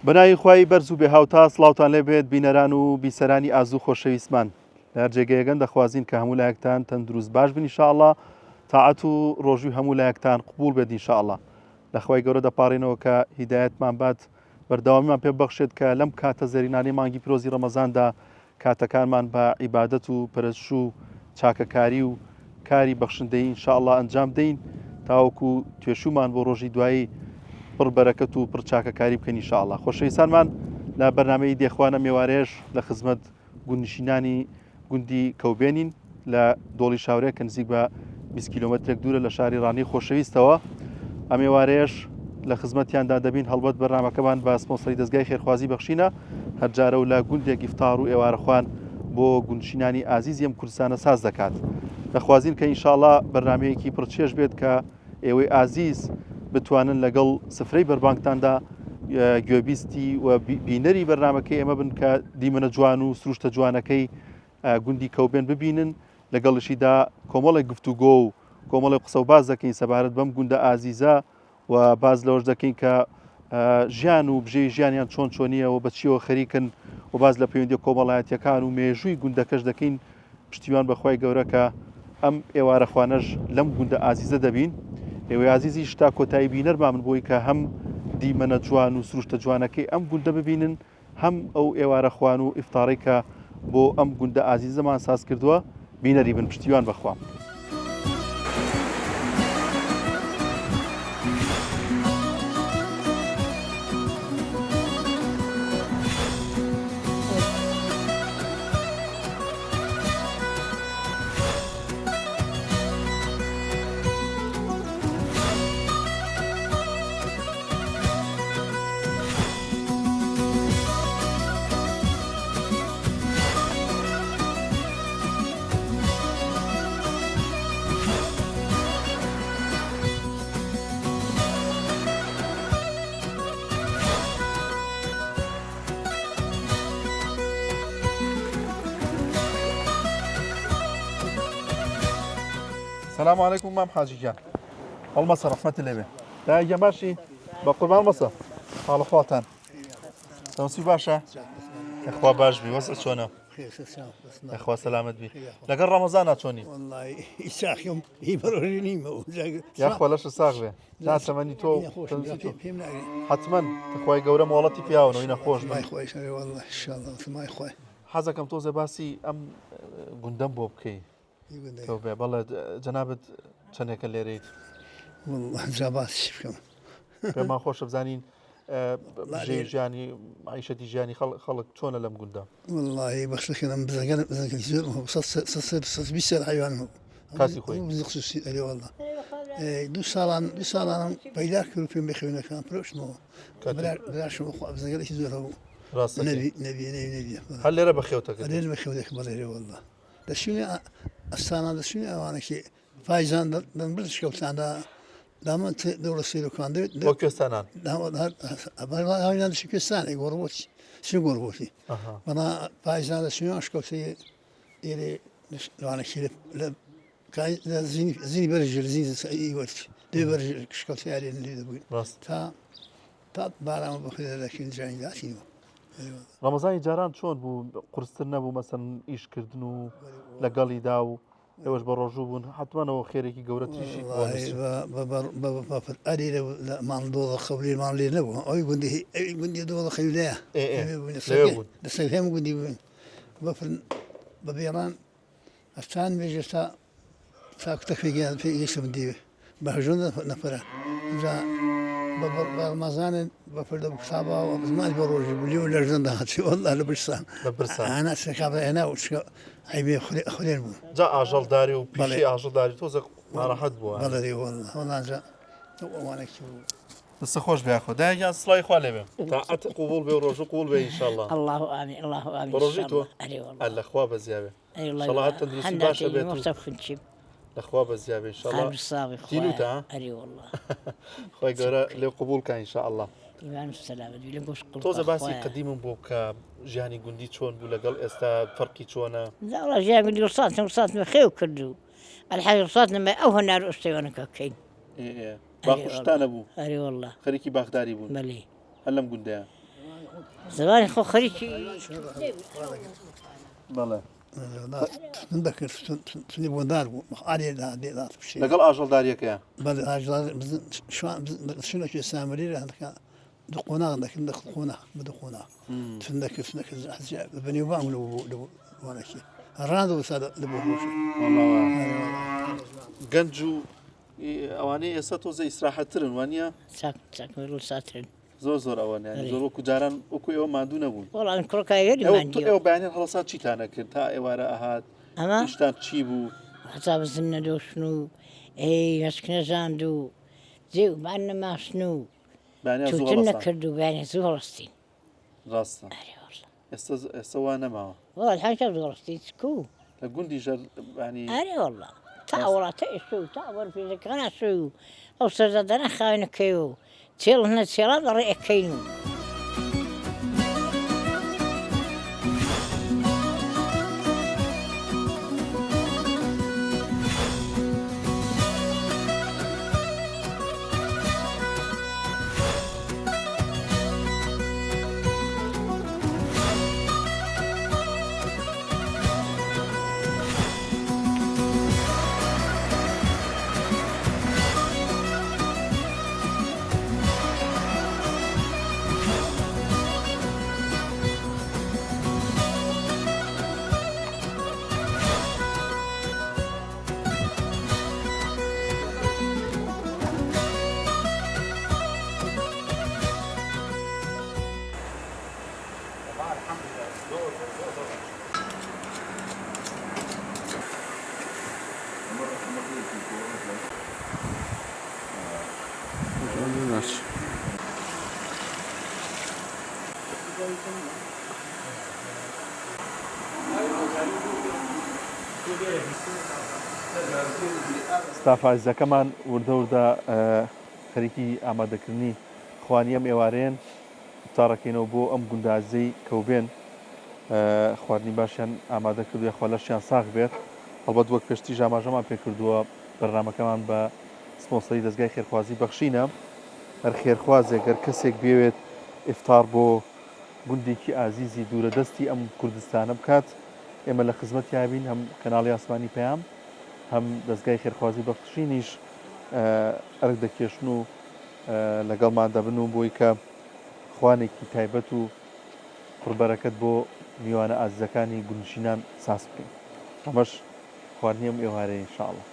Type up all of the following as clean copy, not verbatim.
بەناوی خوای بەرز و بێهاوتا سڵاوتان لێ بێت بینەران و بیسەرانی ئازوو خۆشەویستمان لە هەر جێگەیەکەن دەخوازین کە هەموو لایەکتان تەندروست باش بن ئینشاءڵڵا تاعەت و ڕۆژووی هەموو لایەکتان قبول بێت ئینشاءڵڵا لە خوای گەورە دەپاڕێنەوە کە هیدایەتمان بات بەردەوامیمان پێ ببەخشێت کە لەم کاتە زەرینانەی مانگی پیرۆزی ڕەمەزاندا کاتەکانمان بە عیبادەت و پەرستش و چاکەکاری و کاری بەخشندەی ئینشاءڵڵا ئەنجام دەین تاوەکو توێشومان بۆ ڕۆژی دوایی پڕ بەرەکەت و پڕ چاکەکاری بکەین ئینشاءڵڵا. خۆشەویستانمان لە بەرنامەی دێخوانە میێوارێژ لە خزمەت گوندنشینانی گوندی کەوبێنین لە دۆڵی شاورێ کە نزیک بە 20 کیلۆمەترێک دوورە لە شاری ڕانی خۆشەویستەوە. ئەم میێوارێژ لە خزمەتیاندا دەبین هەڵبەت بەرنامەکەمان بە سپۆنسەری دەستگای خێرخوازی بەخشینە هەرجارە و لە گوندێک ئیفتار و ئێوارەخوان بۆ گوندنشینانی ئازیزی ئەم کوردستانە ساز دەکات. دەخوازین کە ئینشاءڵڵا بەرنامەیەکی پڕچێژ بێت کە ئێوەی ئازیز بتوانن لەگەڵ سفرەی بەربانگتاندا گوێبیستی و بینەری بەرنامەکەی ئێمە بن کە دیمەنە جوان و سروشتە جوانەکەی گوندی کەوبێن ببینن لەگەڵشیدا کۆمەڵێک گفتوگۆ و کۆمەڵی قسە و باز دەکەین سەبارەت بەم گوندە ئازیزە و باز لەوەش دەکەین کە ژیان و بژێی ژیانیان چۆن چۆنیەوە بەچیەوە خەریکن و باز لە پەیوەندی کۆمەڵایەتیەکان و مێژووی گوندەکەش دەکەین پشتیوان بەخوای گەورە کە ئەم ئێوارەخوانەش لەم گوندە ئازیزە دەبین. ئێوەی عزیزی شتا کۆتایی بینەرمان من بۆی کە هەم دیمەنە جوان و سروشتە جوانەکەی ئەم گوندە ببینن هەم ئەو ئێوارە خوان و ئیفتارەی کە بۆ ئەم گوندە ئازیزەمان ساز کردووە بینەری بن پشتیوان بەخوا. السلام عليكم مام حاجي جان المصر رحمة الله به لا يا ماشي بقول مع المصر على اخواتان تمسي باشا اخوا باش بي وسع شلونه اخوا سلامت بي لقى رمضان اتوني والله يساق يوم يبروني يا اخوا لاش الساق به لا تمني تو حتما اخوي قوره مولتي فيها وين خوش ما اخوي والله ان شاء الله ما اخوي حزكم توزه باسي ام قندم بوبكي توبه بالله جنابت چنێکە لێرەیت والله جاباتش بکەم پێمان خۆشە بزانین ژیانی عیشەتی ژیانی خەڵک چۆنە لەم گوندە والله بەخشەکەم بزەکە حیوان کاسی خۆی خصوصی ئەێ والله دو ساڵان پەیدا کرد پێم بخوێنەکان پرۆشتمەوە براشم بزەگەڵێکی زۆر هەبوو نەبی هەر لێرە بەخێوتەکە لێرە بەخێوتێک بەڵێرێ والله دەشوێنێ ئەستانە دەشوێنێ ئەوانێکی فایزان دەنبرش کەوتاندا دامە دەوڵە سیرۆکان بۆ کوێستانان دەشی کوێستانی گۆڕبۆتی سێ گۆڕبۆتی بەنا پایزان دەشوێن شکەوتی ئێرێ لەوانێکی لە زینی بەرژ لە زینی وەرتی دوێ بەرژ شکەوتی یارێن لێ دەبووین تا بارامە بەخێ دەکەین جانی داتینەوە. ڕەمەزانی جاران چۆن بوو قورستر نەبوو مەسەن ئیشکردن و لەگەڵیدا و ئێوەش بە ڕۆژوو بوون حتممەەوە خێرێکی گەورە تیشی ئەری لە ماڵدۆڵە خەولیمان لێ نەبوو ئەوی گوندی دۆڵە خەیولەیە لەسەر هێم گوندی بووین بە بێڕان ئەستان بێژێ تا کوتەکەیان پێ بندی بەهژۆن نەفرە ڕەمەزانن بەفردە قسابە و زمانی بە ڕۆژی بولی و لەژن داهاتی وەڵا لە برسان ئانا سەکابە هێنا و عیبێ خوێن بوو جا ئاژەڵداری و پێشی ئاژەڵداری تۆزە ناڕەحەت بووە بەڵێ وەڵانجا ئەوانێکی دەستە خۆش بێخۆ دایان سڵای خوا لێ بێ تاعەت قوبوڵ بێ و ڕۆژ و قوڵ بێ ئینشاءڵڵا الله ئامین الله ئامین ڕۆژی تۆ لە خوا بەزیاوێ ئینشاءڵڵا هەر تەندروستی باشە بێت لەخوا بەزیاوێ ئینشاءڵڵا تینوتە خۆی گەورە لێ قوبوڵکە ئینشاءڵڵا تۆزە باسی قدیمم بۆ کە ژیانی گوندی چۆن بوو لەگەڵ ئێستا فەرقی چۆنە ژیان گوندی ڕساتمە خێو کردو الحاج ڕساتمە ئەو هەنار ئۆستەیوانەکە بکەین باخشتانە بوو ئەری والله خەریکی باخداری بوون بەڵێ هەر لەم گوندەیە زمان خو خريجي بەڵێ ذكر سني بودار علي لا شيء لەگەڵ ئاژەڵداریەکەیە بعد هاجر شو شنو شو سامري هذاك دقونا عندك دقونا بدقونا تندك بني وبام لو وانا شيء الراندو وساد لبوش گەنج و ئەوانەی ئێستا تۆزە ئیسراحەتترن وانە ساك ملول ساترن زۆر ئەوانە زۆر وەکو جاران وەکو ئێوە ماندوو نەبوون والله من كل كايري ما عندي ئێوە بەیانیان هەڵسات چیتانە کرد تا ئێوارە ئەهات أما شتان چی بوو حساب الزنة دو شنو اي مسكنا زاندو زيو معنا ما شنو بەیانیان شو زوو تنا هەڵسان كردو بعني زو فلسطين ڕاستە أري والله ئێستا وا نەماوە والله الحاجة زو فلسطين سكو لە گوندی ژەر ینی أري والله تاورا تأسو تاور في ذكرنا سو أو سرزادنا خاين كيو تيل هنا تيران رأي كينو ستافایزەکەمان وردە خەریکی ئامادەکردنی خوانی ئەم ئێوارەیەن تاڕەکەینەوە بۆ ئەم گوندازەی کەوبێن خواردنی باشیان ئامادە کردووە خۆلەشیان ساغ بێت هەڵبەت وەک پێشتی ژاماژەمان پێ کردووە بەرنامەکەمان بە سپۆنسەری دەستگای خێرخوازی بەخشینە هەر خێرخوازێک گەر کەسێک بێوێت ئیفتار بۆ گوندێکی ئازیزی دوورە دەستی ئەم کوردستانە بکات ئێمە لە خزمەت یابین هەم کەناڵی ئاسمانی پەیام هەم دەستگای خێرخوازی بەخشینیش ئەرک دەکێشن و لەگەڵمان دەبن و بۆی کە خوانێکی تایبەت و قوربەرەکەت بۆ میوانە ئازیزەکانی گونشینان ساس بکەین ئەمەش خواردنی ئەم ئێوارەیە ئینشاءڵڵا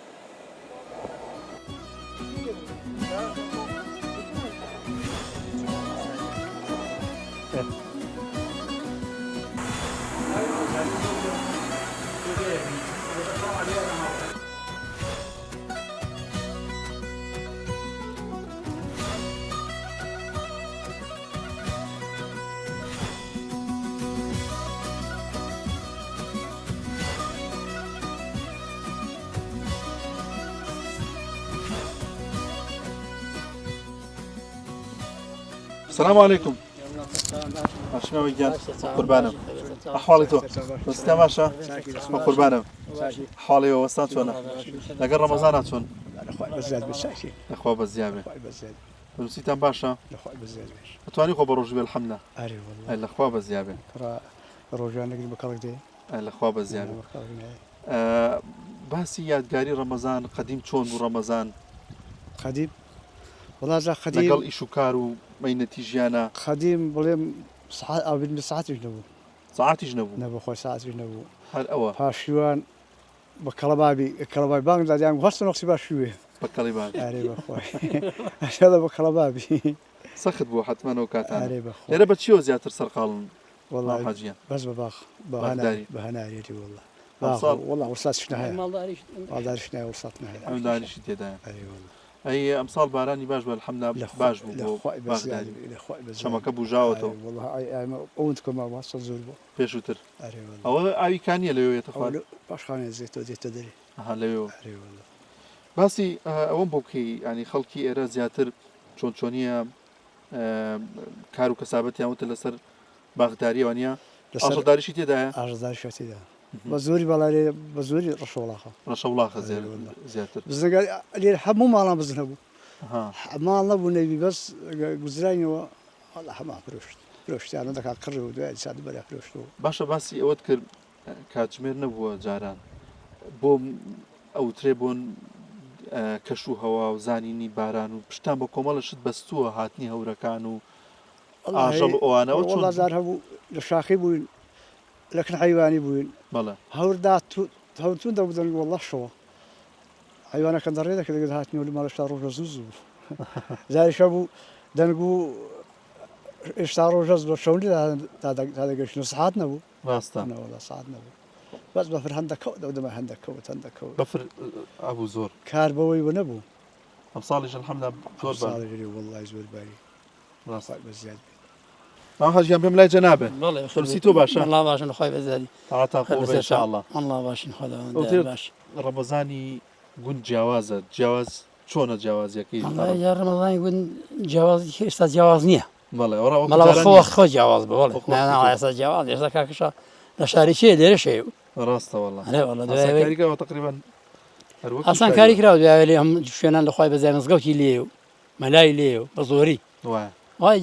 السلام عليكم. شنو وياك؟ قربانم. أحوالي تو. بس تماشى. ما قربانم. حوالي وسط شلونه؟ لقى رمضان شلون؟ أخوي بزاد بالساكي أخوة بزيامة. أخوي بزاد فلوسي تام باشا. أخوي بزاد أتواني خبر رجل بالحملة. أري والله الأخوة بزيامة. ترى روجانك بكرك دي الأخوة بزيامة. باسي يادقاري رمضان قديم شون رمضان. قديم والله ذا قديم. لقى إيشو كارو ما ينتيجيانا. قديم بليم ساعات أو بين ساعات يجنبو. ساعات يجنبو. نبو خوي ساعات يجنبو. هل أوا. فاشوان بكلابابي بانك لا دام غصن وقت باشوي. بكلابابي. أري بخوي. هذا بكلابابي. سخت بو حتما وكاتان. أري بخوي. يا رب تشيو زيادة سرقالن. والله حاجيان. بس بباخ بهنا يجي والله. والله وصلت شناها. مالداري شناها وصلتنا. مالداري شتيدا. أري والله. أي أمثال باراني باش بالحملة باش بو بغدادي شمكة بو جاوتو والله أي أونتكم ما وصل زوربو بيشوتر أري والله أو أي كانية ليو يتخوال باش خانة زيتو تدري ليو أري والله باسي أون بوكي يعني خلقي إيرا زياتر شونية كارو كسابتي أو تلسر بغدادي وانيا أصل داري شتي ده أصل داري شتي ده بزوري بالله بزوري رشولاخ زياتر بس قال لي حمو ما أنا بزنبو ما أنا بنبي بس جزراني والله ما برشت فرۆشتیانە دەکات کڕی و دوای سا دووبارە فرۆشتەوە. باشە باسی ئەوەت کرد کاتژمێر نەبووە جاران بۆ ئەوترێ بۆن کەش و هەوا و زانینی باران و پشتان بە کۆمەڵەشت بەستووە هاتنی هەورەکان و ئاژەڵ و ئەوانەوە چۆن وڵازار هەبوو لە شاخی بووین لەکن حیوانی بووین بەڵێ هەوردا هەورتون دەبدەن وەڵا شەوە حیوانەکە دەڕێ دەکە دەگەت هاتنیەوە لە ماڵشتا ڕۆژە زوو زاریشە بوو دەنگ و ئێشتا ڕۆژەز بە شەونی تا دەگەشتن سعات نەبوو ڕاستانەوەدا سعات نەبوو بەس بەفر هەندەکەوت دەودەمە هەندەکەوت هەندەکەوت بەفر ئەبوو زۆر کار بەوەی وە نەبوو ئەم ساڵیش الحەمدا زۆر ساڵی وەڵای زۆر باری ڕاست بە زیاد هەژیان پێم لای جەنابێ خەرسی تۆ باشە الله باشن خۆی بەزاری تاتا خۆ بە ئینشاءالله الله باشن خۆدا باش ڕەمەزانی گوند جیاوازە جیاواز چۆنە جیاوازیەکەی یا ڕەمەزانی گوند جیاوازی ئێستا جیاواز نییە بەڵێ مەڵەوە خۆ جیاواز بە بەڵێ ئێستا جیاواز ئێستا کاکەشە لە شاری چێ لێرە شێ ڕاستە وەڵڵا دوایەوە تقریبا ئاسان کاری کرا دوای لێ هەم شوێنان لە خۆی بەزای مزگەوتی لێ و مەلای لێ و بە زۆری وای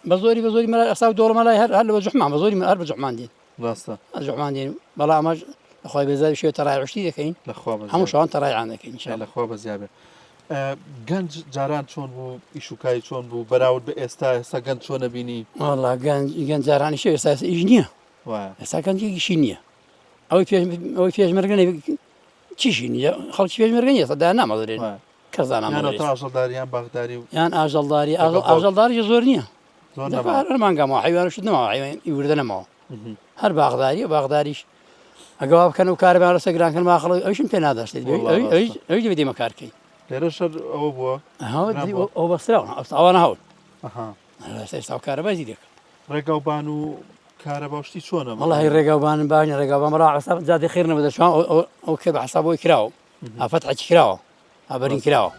بە زۆری مەلای ئەسا دۆڵە مەلای هەر لە جوحمان بە زۆری هەر بە جوحمان دێن ڕاستە جوحمان دێن بەڵام ئەمەش لەخوای بەزاری شوێ تەڕایشتی دەکەین هەموو شەوان تەڕایان دەکەین لەخوا بەزیابێ گەنج جاران چۆن بوو ئیشوکای چۆن بوو بەراورد بە ئێستا گەنج چۆنە بینی وەڵا گەنج جارانی شێ ئێستا ئیش نییە ئێستا گەنجێکیشی نییە ئەوەی پێشمەرگە چیشی نییە خەڵکی پێشمەرگە نیە سەدا نامەزرێن ئاژەڵداریان باغداری و یان ئاژەڵداری ئاژەڵداری زۆر نییە هەرمانگەمەوە حیوانشت نەماوە وردە نەماوە هەر باغداری و باغداریش ئەگەوا بکەن و کارەبیان ڕستە گرانکەن ماخەڵ ئەوشم پێ نادەشتێت ئەوی دەبێت دێمە کارکەین لێرە شەر ئەوە بووە ئەو بەستراوە ئەوانە هەول ئێستا کارەبازی دێک ڕێگاوبان و کارەباشتی چۆنە وەڵی ڕێگاوبانم باشە ڕێگاوبان ڕا حساب جادی خێر نەبە دەچوان ئەو کێ بە حسابەوەی کراوە ئافەت حەکی کراوە ئابەرین کراوە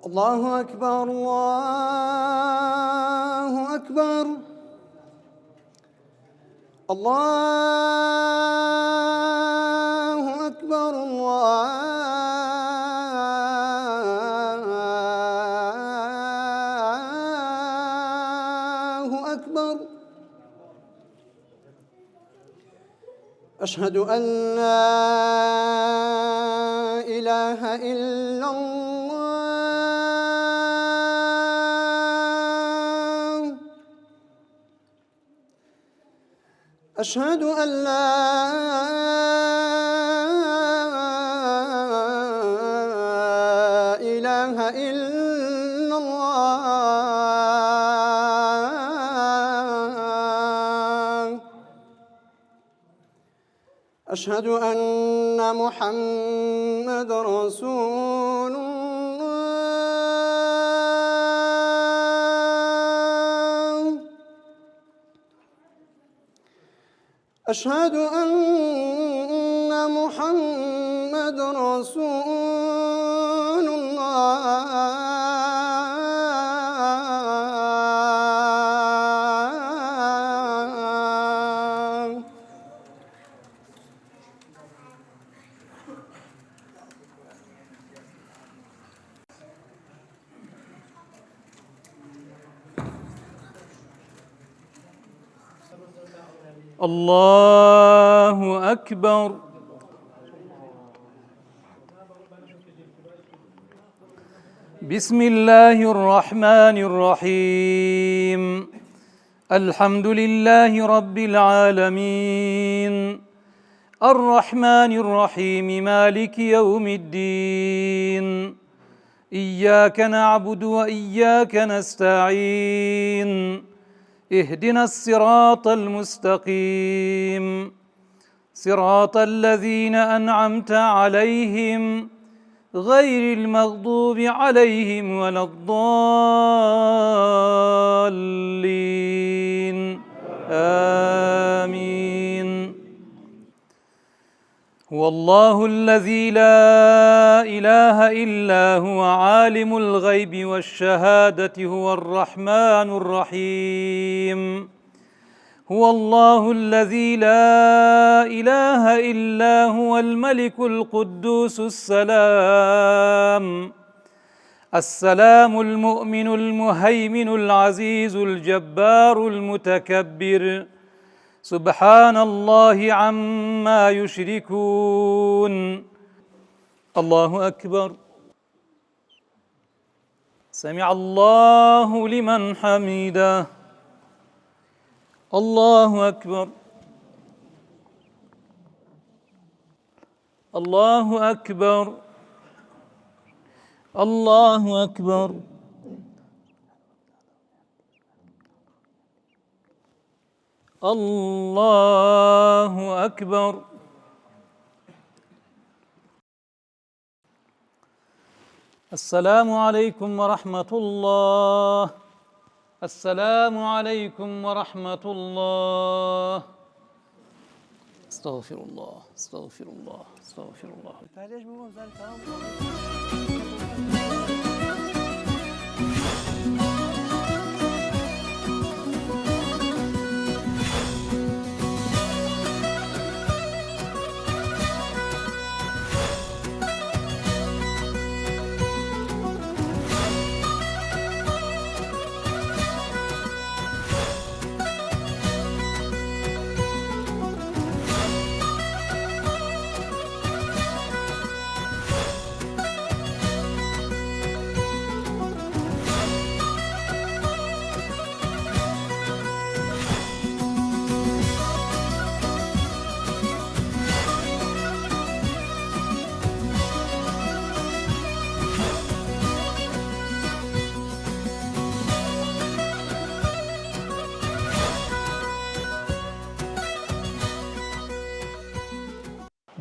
الله أكبر الله أكبر الله أكبر الله أكبر أشهد أن لا إله إلا الله أشهد أن لا إله إلا الله أشهد أن محمد رسول الله أشهد أن محمد رسول الله الله أكبر. بسم الله الرحمن الرحيم. الحمد لله رب العالمين الرحمن الرحيم مالك يوم الدين إياك نعبد وإياك نستعين اهدنا الصراط المستقيم صراط الذين أنعمت عليهم غير المغضوب عليهم ولا الضالين آمين. هو الله الذي لا إله إلا هو عالم الغيب والشهادة هو الرحمن الرحيم. هو الله الذي لا إله إلا هو الملك القدوس السلام المؤمن المهيمن العزيز الجبار المتكبر سبحان الله عما يشركون. الله أكبر. سمع الله لمن حمده. الله أكبر. الله أكبر. الله أكبر. الله أكبر. السلام عليكم ورحمة الله. السلام عليكم ورحمة الله. استغفر الله استغفر الله استغفر الله.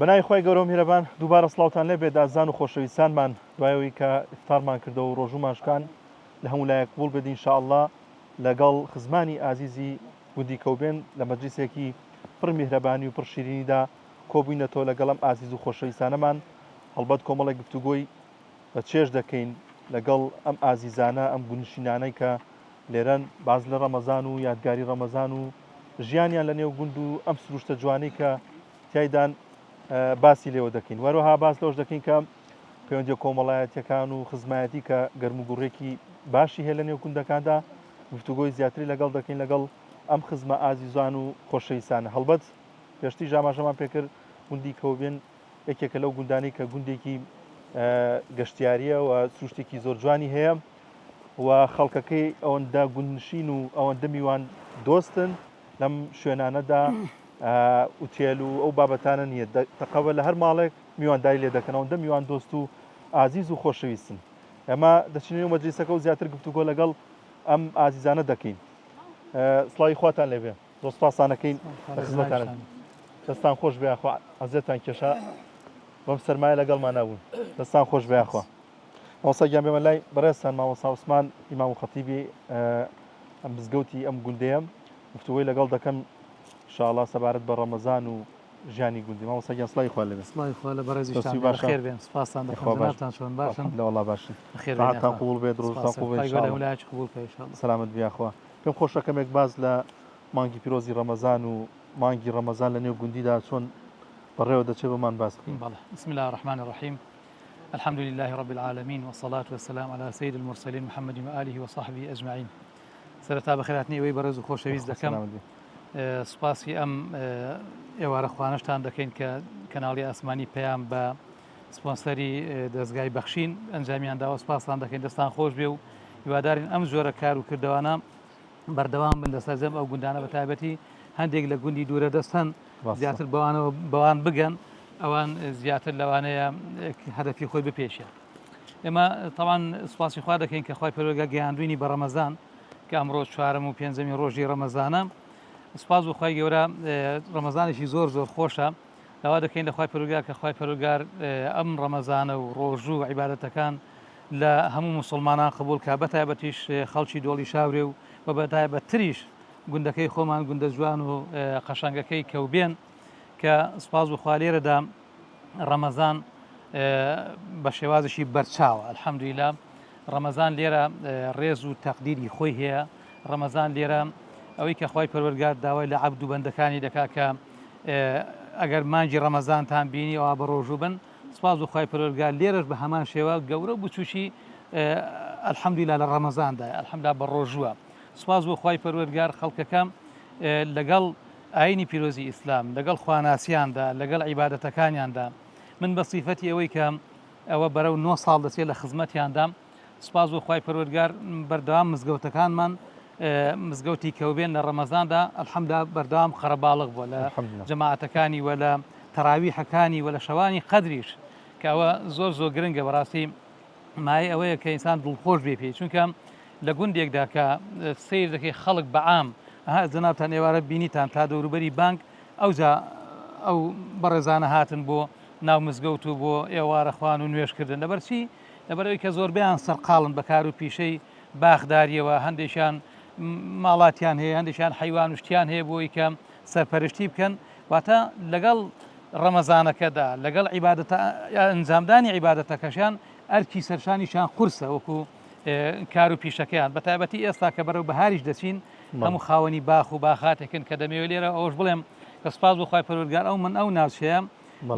بەناوی خۆی گەورە و میهرەبان دووبارە سڵاوتان لێبێت ئازان و خۆشەویستانمان دوایەوەی کە ئیفتارمان کردە و ڕۆژومانشکان لە هەموو لایەک قبول بێت ئینشاءالله لەگەڵ خزمانی ئازیزی گوندی کەوبێن لە مەجلیسێکی پڕ میهرەبانی و پڕ شیرینیدا کۆبووینەتەوە لەگەڵ ئەم ئازیز و خۆشەویستانەمان هەڵبەت کۆمەڵێک گفتوگۆی بە چێژ دەکەین لەگەڵ ئەم ئازیزانە ئەم گونشینانەی کە لێرەن باز لە ڕەمەزان و یادگاری ڕەمەزان و ژیانیان لە نێو گوند و ئەم سروشتە جوانەی کە تیایدان باسی لێوە دەکەین. وەروەها باس لەوەش دەکەین کە پەیوەندی کۆمەڵایەتیەکان و خزمایەتی کە گەرم و گوڕێکی باشی هەیە لە نێو گوندەکاندا گفتوگۆی زیاتری لەگەڵ دەکەین لەگەڵ ئەم خزمە ئازیزان و خۆشەویستانە. هەڵبەت پێشتی ژاماژەمان پێکرد گوندی کەوبێن یەکێکە لەو گوندانی کە گوندێکی گەشتیاریە و سروشتێکی زۆر جوانی هەیە و خەڵکەکەی ئەوەندە گوندنشین و ئەوەندە میوان دۆستن لەم شوێنانەدا ئوتێل و ئەو بابەتانە نییە. تەقەوە لە هەر ماڵێک میوانداری لێ دەکەن ئەوەندە میوان دۆست و ئازیز و خۆشەویستن. ئەمە دەچینەوە مەجلیسەکە و زیاتر گفتوگۆ لەگەڵ ئەم ئازیزانە دەکەین. سڵاوی خواتان لێبێ. زۆر سوپاسانەکەین لە خزمەتانە. دەستان خۆش بێخوا ئەزێتان کێشە بەم سەرمایە لەگەڵمان نەبوون دەستان خۆش بێخوا ماوەسەگیان بێمە لای بەڕێستان مامۆستا عوسمان ئیمام و خەتیبی ئەم مزگەوتی ئەم گوندەیەم گفتوگۆی لەگەڵ دەکەن ئینشاءڵڵا سەبارەت بە ڕەمەزان و ژیانی گوندی مامۆستاگیان سڵای خوا لەبێ سڵای خوا لە بەڕێزیشتان دەستی باشە. خێر بێن سپاسان دەکەم جەنابتان چۆن باشن لە وەڵا باشن خێر ڕاحەتان قبوڵ بێت ڕۆژتان خوب بێت ئینشاءڵڵا. ولايات قبول بکە ئینشاءڵڵا. سەلامت بیاخوا پێم خۆشە کەمێک باز لە مانگی پیرۆزی ڕەمەزان و مانگی ڕەمەزان لە نێو گوندیدا چۆن بەڕێوە دەچێت بەمان باس بکەین. بله. بسم الله الرحمن الرحيم. الحمد لله رب العالمين والصلاة والسلام على سيد المرسلين محمد وآله وصحبه أجمعين. سرتا بخيراتني وي برز خوشويز دكم. سپاسی ئەم ئێوارە خوانشتان دەکەین کە کەناڵی ئاسمانی پێیان بە سپۆنسەری دەستگای بەخشین ئەنجامیان داوە سپاسان دەکەین دەستان خۆش بێ و هیوادارین ئەم زۆرە کار و کردەوانە بەردەوام بن لەسەر جەم ئەو گوندانە بە تایبەتی هەندێک لە گوندی دوورە دەستن زیاتر بەوان بگەن ئەوان زیاتر لەوانەیە هەدەفی خۆی بپێشە. ئێمە تاوان سوپاسی خوا دەکەین کە خی پەروەردگار گەیاندوینی بە ڕەمەزان کە ئەمڕۆ چوارەم و پێنجەمی ڕۆژی ڕەمەزانە سپاس بۆ خی گەورە ڕەمەزانێکی زۆر زۆر خۆشە لەوا دەکەین لە خی پەروەردگار کە خی پەروەردگار ئەم ڕەمەزانە و ڕۆژوو و عیبادەتەکان لە هەموو موسڵمانان قبول کا بەتایبەتیش خەڵکی دۆڵی شاورێ و بە بەتایبەتتریش گوندەکەی خۆمان گوندە جوان و قەشەنگەکەی کەوبێن کە سپاس بخوا لێرەدا ڕەمەزان بە شێوازشی بەرچاوە ئەلحەمدولیلا ڕەمەزان لێرە ڕێز و تەقدیری خۆی هەیە ڕەمەزان لێرە ئەوەی کە خی پەروەردگار داوای لە عەبد و بەندەکانی دەکا کە ئەگەر مانگی ڕەمەزانتان بینی ئەوە بە ڕۆژوو بن سپاس و خی پەروەردگار لێرەش بە هەمان شێوە گەورە بچوشی ئەلحەمدولیلا لە ڕەمەزاندا ئەلحەمدولیلا بە ڕۆژووە سپاس بۆ خی پەروەردگار خەڵکەکەم لەگەڵ ئاینی پیرۆزی ئیسلام لەگەڵ خواناسیاندا لەگەڵ عیبادەتەکانیاندا من بە سیفەتی ئەوەی کە ئەوە بەرەو 9 ساڵ دەچێت لە خزمەتیاندا سپاس بۆ خی پەروەردگار بەردەوام مزگەوتەکانمان مزگەوتی کەوبێن لە ڕەمەزاندا ئەلحەمدولیلا بەردەوام خەرەباڵغ بووە لە جەماعەتەکانی و لە تەراویحەکانی و لە شەوانی قەدریش کە ئەوە زۆر زۆر گرنگە بەڕاستی مای ئەوەیە کە ئینسان دڵخۆش بێ پێی چونکە لە گوندێکدا کە سیر دەکەی خەڵک بەعام جەنابتان ئێوارە بینیتان تا دەوروبەری بانک ئەو بەڕێزانە هاتن بۆ ناو مزگەوت و بۆ ئێوارە خوان و نوێشکردن لەبەرچی لەبەرەوەی کە زۆربیان سەرقاڵن بەکار و پیشەی باخداریەوە هەندێکیان ماڵاتیان هەیە هەندێکیان حیوان وشتیان هەیە بۆی کە سەرپەرشتی بکەن واتە لەگەڵ ڕەمەزانەکەدا لەگەڵ ئەنجامدانی عیبادەتەکەشیان ئەرکی سەرشانیشان قورسە وەکو کار و پیشەکەیان بە تایبەتی ئێستا کە بەرەو بەهاریش دەچین هەموو خاوەنی باخ و باخاتێکن کە دەمەوێت لێرە ئەوش بڵێم کە سپاس بۆ خی پەروەردگار ئەو من ئەو ناوچەیە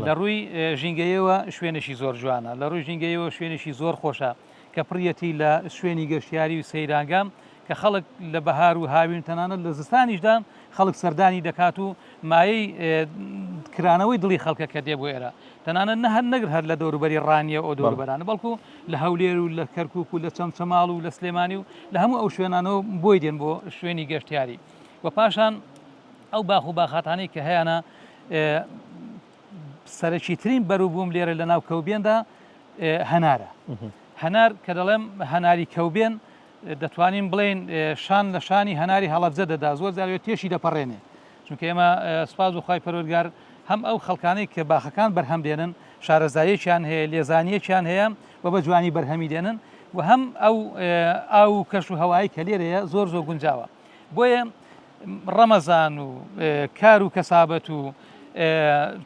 لە ڕووی ژینگەیەوە شوێنێکی زۆر جوانە لە ڕووی ژینگەیەوە شوێنێکی زۆر خۆشە کە پڕیەتی لە شوێنی گەشتیاری و سەیرانگام کە خەڵک لە بەهار و هاوین تەنانەت لە زستانیشدا خەڵک سەردانی دەکات و مایەی کرانەوەی دڵی خەڵکە کە دێ بۆ ئێرە تەنانەت نەهەر نەگر هەر لە دەوروبەری ڕانیە ئەو دەوروبەرانە بەڵکو لە هەولێر و لە کەرکووک و لە چەمچەماڵ و لە سلێمانی و لە هەموو ئەو شوێنانەوە بۆی دێن بۆ شوێنی گەشتیاری و پاشان ئەو باخ و باخاتانەی کە هەیەە سەرەکیترین بەروبووم لێرە لە ناو کەوبێندا هەنارە هەنار کە دەڵێم هەناری کەوبێن دەتوانین بڵێن شان لە شانی هەناری هەڵەبجە دەدا زۆر زاوێت تێشی دەپەڕێنێ چونکە ئێمە سپاس و خی پەروەردگار هەم ئەو خەڵکانەی کە باخەکان بەرهەم دێنن شارەزایەکیان هەیە لێزانیەکیان هەیە و بە جوانی بەرهەمی دێنن و هەم ئەو کەش و هەوایی کە لێرەیە زۆر زۆر گونجاوە بۆیە ڕەمەزان و کار و کەسابەت و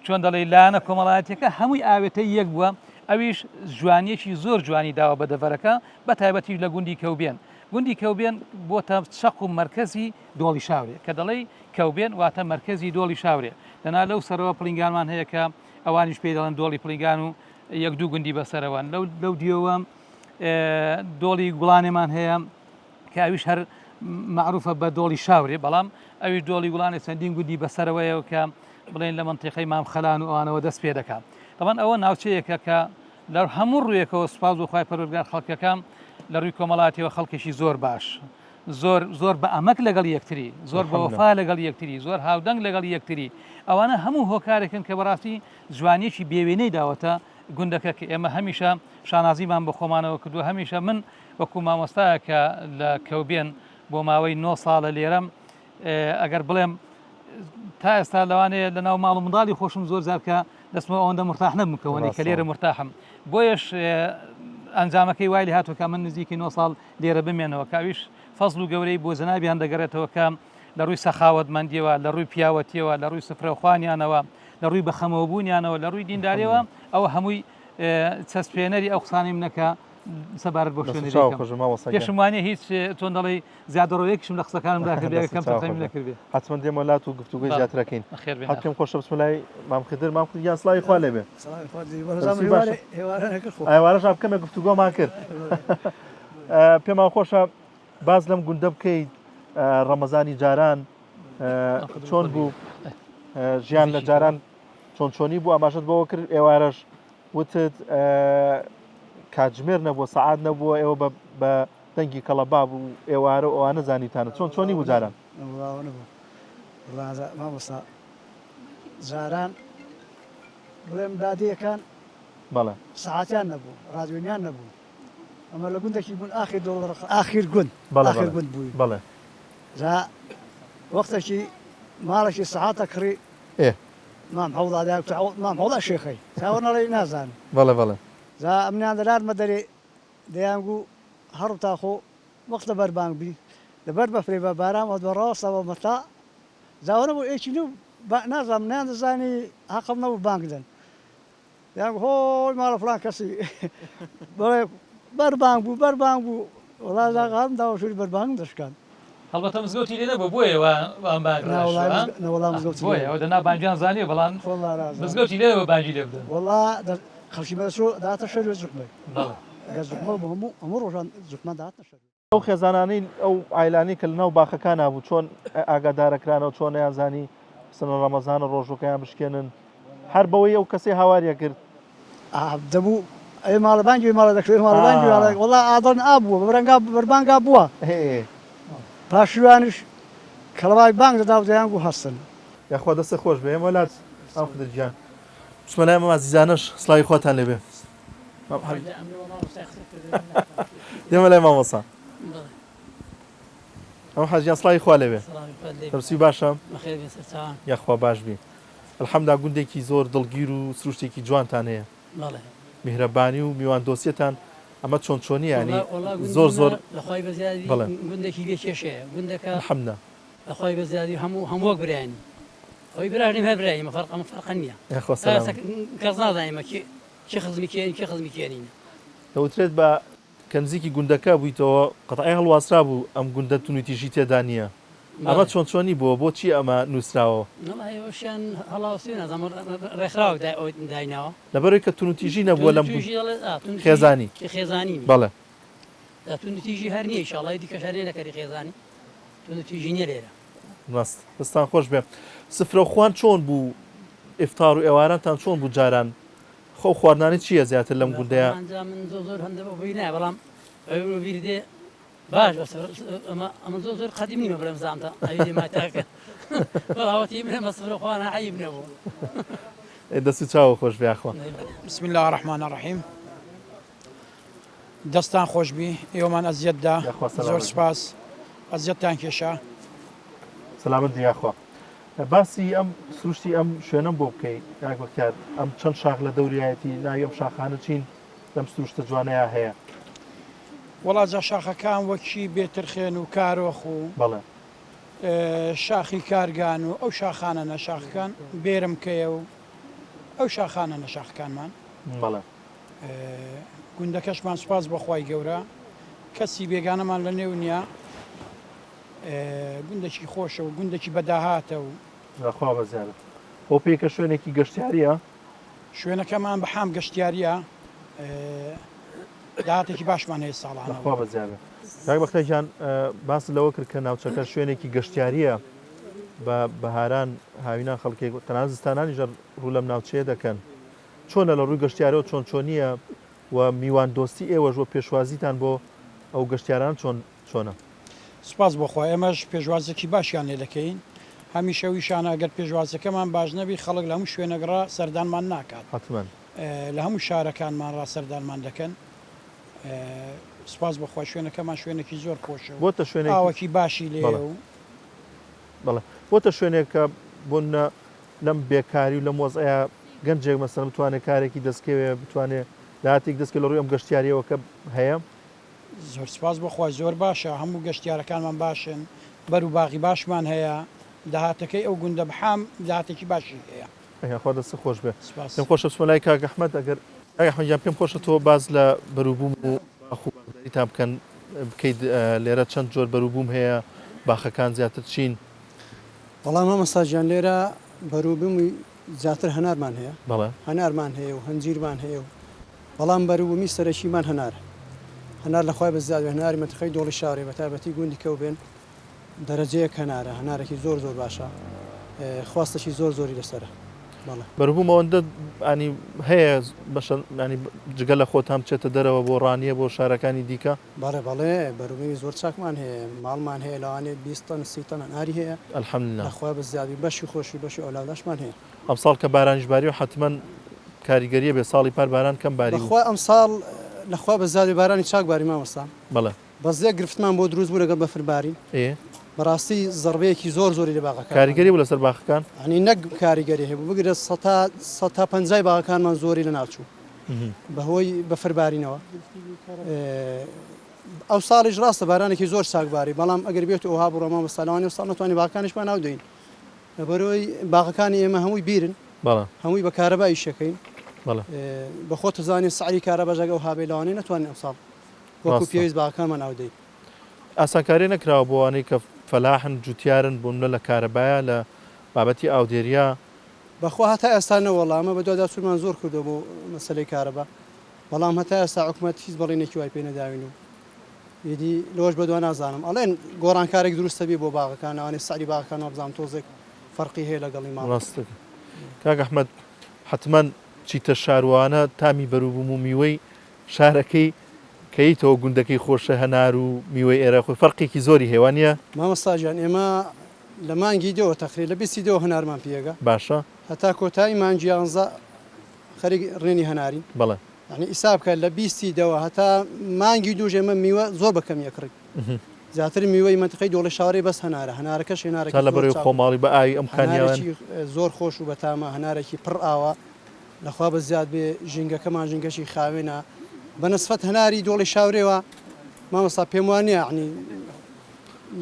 چۆن دەڵێ لاەنە کۆمەڵایەتەکە هەمووی ئاوێتەی یەک بووە ئەویش جوانیەکی زۆر جوانی داوە بە دەڤەرەکە بە تایبەتی لە گوندی کەوبێن گوندی کەوبێن بۆتە شەق و مرکزی دۆڵی شاورێ کە دەڵێ کەوبێن واتە مرکزی دۆڵی شاورێ لەنا لەو سەرەوە پڵنگانمان هەیە کە ئەوانیش پێی دەڵێن دۆڵی پڵنگان و یەک دوو گوندی بەسەرەوەن لەو دیەوە دۆڵی گوڵانێمان هەیە کە ئەویش هەر معروفە بە دۆڵی شاورێ بەڵام ئەویش دۆڵی گوڵانی چەندین گوندی بەسەرەوەیەوە کە بڵێن لە منتیقەی مام خەلان و ئەوانەوە دەست پێ دەکات طبعاً ئەوە ناوچەیەکە کە لە هەموو ڕوویەکەوە سپاس و خی پەروەردگار خەڵکەکەم لە ڕووی کۆمەڵاتیەوە خەڵکێکی زۆر باش زۆر بە ئەمەک لەگەڵ یەکتری زۆر بە وەفا لەگەڵ یەکتری زۆر هاودەنگ لەگەڵ یەکتری ئەوانە هەموو هۆکارێکن کە بەڕاستی جوانیەکی بێوێنەی داوەتە گوندەکە کە ئێمە هەمیشە شانازیمان بە خۆمانەوە کردووە هەمیشە من وەکو مامۆستایە کە لە کەوبێن بۆ ماوەی 9 ساڵە لێرەم ئەگەر بڵێم تا ئێستا لەوانەیە لە ناو ماڵ و منداڵی خۆشم زۆر زارکە دەستمەوە ئەوەندە مرتاح نەبمکەوەی کە لێرە مرتاحم بۆیش ئەنجامەکەی وای لێ هاتووە کە من نزیکی 9 ساڵ لێرە بمێنەوە کاویش فەزڵ و گەورەی بۆ زەنابیان دەگەڕێتەوە کە لە ڕووی سەخاوەتمەندیەوە لە ڕووی پیاوەتیەوە لە ڕووی سفرەخوانیانەوە لە ڕووی بەخەمەوەبوونیانەوە لە ڕووی دینداریەوە ئەوە هەمووی چەسپێنەری ئەو قسانەی منەکە سەبارەت بۆ شوێنەکەم پێشم وانێ هیچ تۆن دەڵی زیادەڕۆیەکشم لە قسەکانمدا کەم تەقەیم نەکردێ حتمما دێمە لات و گفتوگوی زیاترەکەین حکەم خۆشە بسملای مام خدر مام یان سڵاوی خوا لێبێ ئەوارەش بکەمە گفتوگۆمان کرد پێمان خۆشە باز لەم گوندە بکەیت ڕەمەزانی جاران چۆن بوو ژیان لە جاران چۆنی بوو ئاماژت بەوە کرد ئێوارەش وتت کاتژمێر نەبووە سەعات نەبووە ئێوە بە دەنگی کەڵەبا بوو ئێوارە ئەوانە زانیتانە چۆنی بوو جاران مامۆستا جاران بڵێم دادیەکان بەڵێ سەعاتیان نەبوو ڕادیۆنیان نەبوو ئەمە لە گوندێکی بوون ئاخر دۆڵەر ئاخر گوند ئاخر گوند بووی بەڵێ جا وەختێکی ماڵێکی سەعاتە کڕی مام حەوڵا شێخەی چاوەنەڕێی نازان بەڵێ جا ئەمنیان دەلارمە دەرێ دەیانگو هەڕ تاخۆ وەختە بەربانگ بی لەبەر بەفرێ بە بارامەوە بەڕاستەوە مەتا زاوەرە بۆ ئێکی نازانم نیان دەزانی حەقم نەبوو بانگدن یان هۆی ماڵە فلان کەسی بڵێ بەربانگ بوو وڵا زاغام داوەشوری بەربانگ دەشکان هەڵبەتە مزگەوتی لێ نەبوو بۆیە ئەوان بانگەوە دەنا بانگیان زانیە بەڵام مزگەوتی لێ بانگی لێ بدەن وڵا خەڵکی بەسۆ داتە شەر زوحمە ئەگەر زوحمە بۆ هەموو ڕۆژان زوحمە داتە شەر ئەو خێزانانی ئەو ئایلانی کە لەناو باخەکان نبوو چۆن ئاگادارەکرانەوە چۆن یانزانی سنە ڕەمەزانە ڕۆژەکەیان بشکێنن هەر بەوەی ئەو کەسێ هاواریە کرد دەبوو ئەی ماڵە بانگی ماڵە دەکرێت ماڵە بانگی وڵا ئادەن ئابووە بەرەنگا بەربانگا بووە پاشوانش کەڵەوای بانگ دەدا و دەیانگو هەستن یاخوا دەستە خۆش بێ ئێمە لات ئەو خدرجیان بسمەلای ئەمە عەزیزانەش سڵاوی خۆتان لێبێ دێمە لای مامۆسا ئەم حەجیان سڵاوی خوا لێبێ دەرسی باشە یاخوا باش بی ئەلحەمدا گوندێکی زۆر دڵگیر و سروشتێکی جوانتان هەیە میهرەبانی و میوان دۆسیەتان ئەمە چۆنی ینی زۆر لەخوای بەزیادی گوندێکی لێکێشەیە گوندەکە الحەمدا لەخوای بەزیادی هەموو برایانی ئەوی برانیم هەر برای مەفەرقە فەرقە نییە کەس نازانیمە چه خزمی کێنین چه خزمی کێنینە دەوترێت بە کەنزیکی گوندەکە بوویتەوە قەتعی هەڵواسرا بوو ئەم گوندە تونوتیژی تێدا نییە ئەمە چۆنی بووە بۆچی ئەمە نووسراوە شیان هەڵاوسی نازانم ڕێکخراوە دایناوە لەبەرەوەی کە تونوتیژی نەبووە لەم خێزانی بەڵێ تونوتیژی هەر نییە ئینشاڵڵای دیکە هەرێ نەکەری خێزانی تونوتیژی نییە لێرە ڕاست دەستان خۆش بێ سفرەخوان چۆن بوو ئیفتار و ئێوارانتان چۆن بوو جاران خۆ خواردنانی چییە زیاتر لەم گوندەیە من زۆر هەندە بۆی نایە بەڵام بیردێ باش ئەمە زۆر قەدیم نیمە بڵێم زانتە ئەوی ماتاکە بەڵاوەتی منە بە سفرەخواانە عیب نەبوو دەست و چاوە خۆش بیاخوا بسم الله الرحمن الرحیم دەستان خۆشببی ئێوەمان ئەزیەتدا زۆر سپاس ئەزیەتتان کێشە سەلامت دیاخوا باسی ئەم سروشتی ئەم شوێنم بۆ بکەیت یاگوکار ئەم چەند شاخ لە دەوریایەتی ناوی ئەم شاخانە چین لەم سروشتە جوانەیە هەیە وڵاجا شاخەکان وەکی بێترخێن و کارۆخ و بەڵێ شاخی کارگان و ئەو شاخانە نەشاخەکان بێرم کەیە و ئەو شاخانە نەشاخەکانمان بەڵێ گوندەکەشمان سوپاس بەخوای گەورە کەسی بێگانەمان لە نێو نییە گوندێکی خۆشە و گوندێکی بەداهاتە و خوا بەزیارە بۆ پێکە شوێنێکی گەشتیاریە شوێنەکەمان بەحام گەشتیاریە داهاتێکی باشمان هەیە ساڵانە خوا بەزیارە بەختەیان باس لەوە کرد کە ناوچەکە شوێنێکی گەشتیاریە بە بەهاران هاوینان خەڵکێک تەنازستانانی ژەر ڕوو لەم ناوچەیە دەکەن چۆنە لە ڕووی گەشتیارەوە چۆنیە و میوان دۆستی ئێوەش بۆ پێشوازیتان بۆ ئەو گەشتیاران چۆنە سپاس بۆخوا ئێمەش پێشوازێکی باشیان لێ دەکەین هەمیشەویشانە ئەگەر پێشوازەکەمان باش نەبی خەڵک لە هەموو شوێنەگەڕا سەردانمان ناکات حتمەن لە هەموو شارەکانمان ڕا سەردانمان دەکەن سپاس بەخوا شوێنەکەمان شوێنێکی زۆر خۆشە بۆتە شوێنێکی ئاوەکی باشی لێ و بەڵێ بۆتە شوێنێک کە بۆ لەم بێکاری و لەم وەزعەیە گەنجێک مەسەڵەن بتوانێت کارێکی دەستکەوێ بتوانێت داهاتێک دەستکە لە ڕووی ئەم گەشتیاریەوە کە هەیە زۆر سپاس بخوای زۆر باشە هەموو گەشتیارەکانمان باشن بەر و باغی باشمان هەیە داهاتەکەی ئەو گوندە بەحام داهاتێکی باشی هەیە خوا دەست خۆش بێ پێم خۆشە بچمەلای کاک ئەحمەد ئەگەر ئەحمەدیان پێم خۆشە تۆ باز لە بەرووبووم و باخوبارداریتان بکەن بکەیت لێرە چەند جۆر بەرووبووم هەیە باخەکان زیاتر چین بەڵام مامۆستاجیان لێرە بەرووبوومی زیاتر هەنارمان هەیە بەڵێ هەنارمان هەیە و هەنجیرمان هەیە و بەڵام بەرووبوومی سەرەکیمان هەنار لەخوای بەزیاد هەناری منتخەی دۆڵی شارێ بە تایبەتی گوندی کەوبێن دەرەجەیەک هەنارە هەنارێکی زۆر باشە خواستەی زۆری لەسرە بەرووبوومەوەندە ئەنی هەیە بەشانی جگە لە خۆتان بچێتە دەرەوە بۆ ڕانیە بۆ شارەکانی دیکە بەڵێ بەرووبوومی زۆر چاکمان هەیە ماڵمان هەیە لەوانێت 20 تەن 30 تەن هەناری هەیە ئەلحەمدولیلا لەخوای بەزیادی بەشی خۆشی بەشی ئەولاداشمان هەیە ئەم ساڵ کە بارانیشباری و حتمما کاریگەریە بێ ساڵی پار باران کەم باری بەخوا ئەم ساڵ لەخوا بەزیادی بارانی چاک باری مامۆستا بەڵێ بەزێک گرفتمان بۆ دروست بوو لەگەڵ بەفرباری بەڕاستی زەربەیەکی زۆری لە باغەکان کاریگەری بوو لەسەر باخەکان ئەنی نەک کاریگەری هەیە بگرێت 150 باغەکانمان زۆری لە ناوچوو بەهۆی بەفربارینەوە ئەو ساڵیش ڕاستە بارانێکی زۆر چاکباری بەڵام ئەگەر بێت ئەوها بڕۆمە بەساڵوانی و ساڵ نتوانانی باغەکانیشمان ناودەین لەبەرەوەی باغەکانی ئێمە هەمووی بیرن هەمووی بە کارەبایی شەکەین بە خۆ تزانین سعری کارەبەژەگە و هابێ لەوانەیە نتوانین ئەم ساڵ وەکو پێویست باغەکانمان ناودەین ئاسانکاری نەکراوە بۆوانەی کە فەلاحن جوتیارن بوون لە کارەبایە لە بابەتی ئاودێریا بەخوا هەتا ئێستا نەوەڵامە بە دودا سوورمان زۆر کردو بۆ مەسلەی کارەبا بەڵام هەتا ئێستا حکوومەت هیچ بەڵێنێکی وای پێ نەداوین و یدی لۆش بە دو نازانم ئەڵێن گۆڕانکارێک دروستە بێ بۆ باغەکان ئەوانەی سعری باغەکانەوە بزانم تۆزێک فەرقی هەیە لەگەڵی ماڵ ڕاستە کاک ئەحمەد حتمما چیتە شاروانە تامی بەرووبووم و میوەی شارەکەی کەیتەوە گوندەکەی خۆشە هەنار و میوەی ئێرە خۆی فەرقێکی زۆری هێوانە مامۆستاجیان ئێمە لە مانگی دەوە تەقری لە 22 هەنارمان پێگە باشە هەتا کۆتایی مانگی 11 خەریک ڕێنی هەناری بەڵێ ینی ئیساب بکە لە 20 دەوە هەتا مانگی دوو ژێمە میوە زۆر بەکەم یەکڕی زیاتر میوەی منتقەی دۆڵی شارێ بەس هەنارەکەش هێنارێک لە بەرەوەی خۆماڵی بە ئاوی ئەم کانیاوان زۆر خۆش و بەتامە هەنارێکی پڕ ئاوە لەخوا بە زیاد بێ ژینگەکەمان ژینگەشی خاوێنە بەنسفەت هەناری دۆڵی شاورێەوە مامۆستا پێم وانە عنی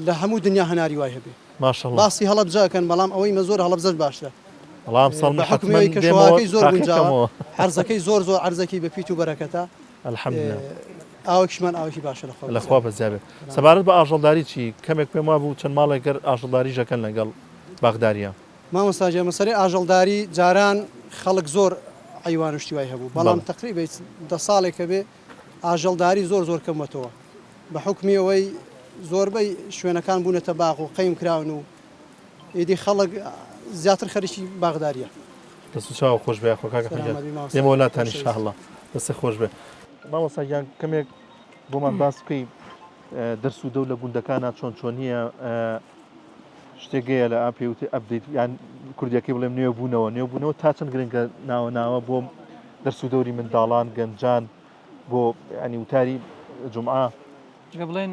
لە هەموو دنیا هەناری وای هەبێ ماشەڵڵا باسی هەڵەبجەکەن بەڵام ئەوەی مە زۆر هەڵەبجەش باشە بەڵام سەڵ حکومەوەی کەشەوەکەی زۆر گونجاوە عەرزەکەی زۆر عەرزەکەی بە پیت و بەرەکەتە ئەلحەمدولیلا ئاوەکیشمان ئاوەکی باشە لەخوا بەزیابێ سەبارەت بە ئاژەڵداری چی کەمێک پێم وا بوو چەند ماڵێک گەر ئاژەڵداری ژەکەن لەگەڵ باغداریە مامۆستاجێ مەسەرەی ئاژەڵداری جاران خەڵک زۆر حیوانشتی وای هەبوو بەڵام تقریبا 10 ساڵێکە بێ ئاژەڵداری زۆر کەمەتەوە بە حکمی ئەوەی زۆربەی شوێنەکان بوونەتە باغ و قەیم کراون و ئیدی خەڵک زیاتر خەریکی باغداریە دەست چاو خۆش بێ دێمە وڵاتانی ئینشاءڵڵا دەست خۆش بێ مامۆستاجیان کەمێک بۆمان باس بکەی دەرس و دەو لە گوندەکانە چۆنیە شتێکگەیە لە ئاپێوتی ئەبدەیت یان کوردیەکەی بڵێم نوێبوونەوە تا چەند گرنگە ناوە بۆ دەرس و دەوری منداڵان گەنجان بۆ ئەنی وتاری جومعە بڵێن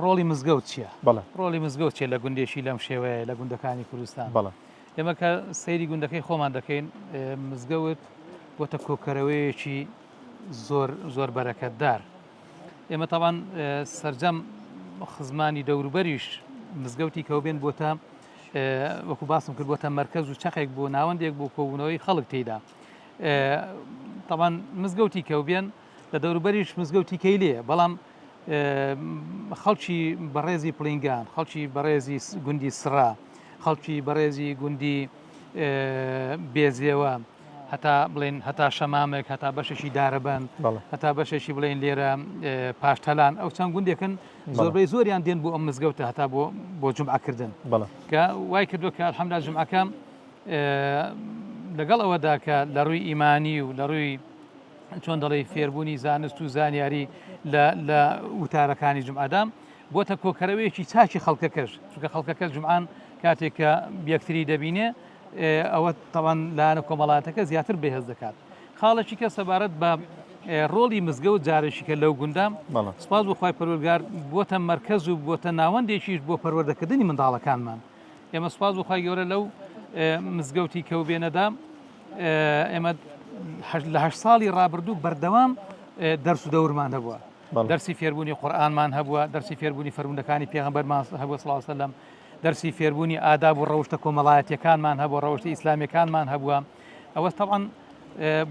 ڕۆڵی مزگەوت چییە؟ بەڵێ ڕۆڵی مزگەوت چیە لە گوندێشی لەم شێوەیە لە گوندەکانی کوردستان بەڵێ ئێمە کە سەیری گوندەکەی خۆمان دەکەین مزگەوت بۆتە کۆکەرەوەیەکی زۆر بەرەکەتدار ئێمە تاوان سەرجەم خزمانی دەوروبەریش مزگەوتی کەوبێن بۆتە وەکو باسم کرد بۆتە مەرکەز و چەقێک بۆ ناوەندێک بۆ کۆبوونەوەی خەڵک تێیدا تاوان مزگەوتی کەوبێن لە دەوروبەریش مزگەوتی کەیلەیە بەڵام خەڵکی بەڕێزی پلینگان خەڵکی بەڕێزی گوندی سرا خەڵکی بەڕێزی گوندی بێزیەوە هەتا بڵێن هەتا شەمامێک هەتا بەشێکی دارەبەن هەتا بەشێکی بڵێن لێرە پاشتەلان ئەو چەند گوندێکن زۆربەی زۆریان دێن بۆ ئەم مزگەوتە هەتا بۆ جومعەکردن کە وای کردووە کە ئەلحەمدولیلا جومعەکان لەگەڵ ئەوەدا کە لە ڕووی ئیمانی و لە ڕووی چۆن دەڵێ فێربوونی زانست و زانیاری لە وتارەکانی جومعەدام بۆتە کۆکەرەوەیەکی چاکی خەڵکەکەش چونکە خەڵکەکە جومعان کاتێک کە یەکتری دەبینێ ئەوە تاوان لاەنە کۆمەڵاتەکە زیاتر بەهێز دەکات خاڵێکی کە سەبارەت بە ڕۆڵی مزگەوت جارێکیکە لەو گوندام سپاس بۆخوای پەروەردگار بۆتە مەرکەز و بۆتە ناوەندێکیش بۆ پەروەردەکردنی منداڵەکانمان ئێمە سپاس بۆخوای گەورە لەو مزگەوتی کەوبێنەدا ئێمە لە 8 ساڵی ڕابردوو بەردەوام دەرس و دەورمان هەبووە دەرسی فێربوونی قورئانمان هەبووە دەرسی فێربوونی فەرموودەکانی پێغەمبەرمان هەبووە صلی الله علیه وسلم دەرسی فێربوونی ئاداب و ڕەوشتە کۆمەڵایەتیەکانمان هەبووە ڕەوشتە ئیسلامیەکانمان هەبووە ئەوە تەبعاً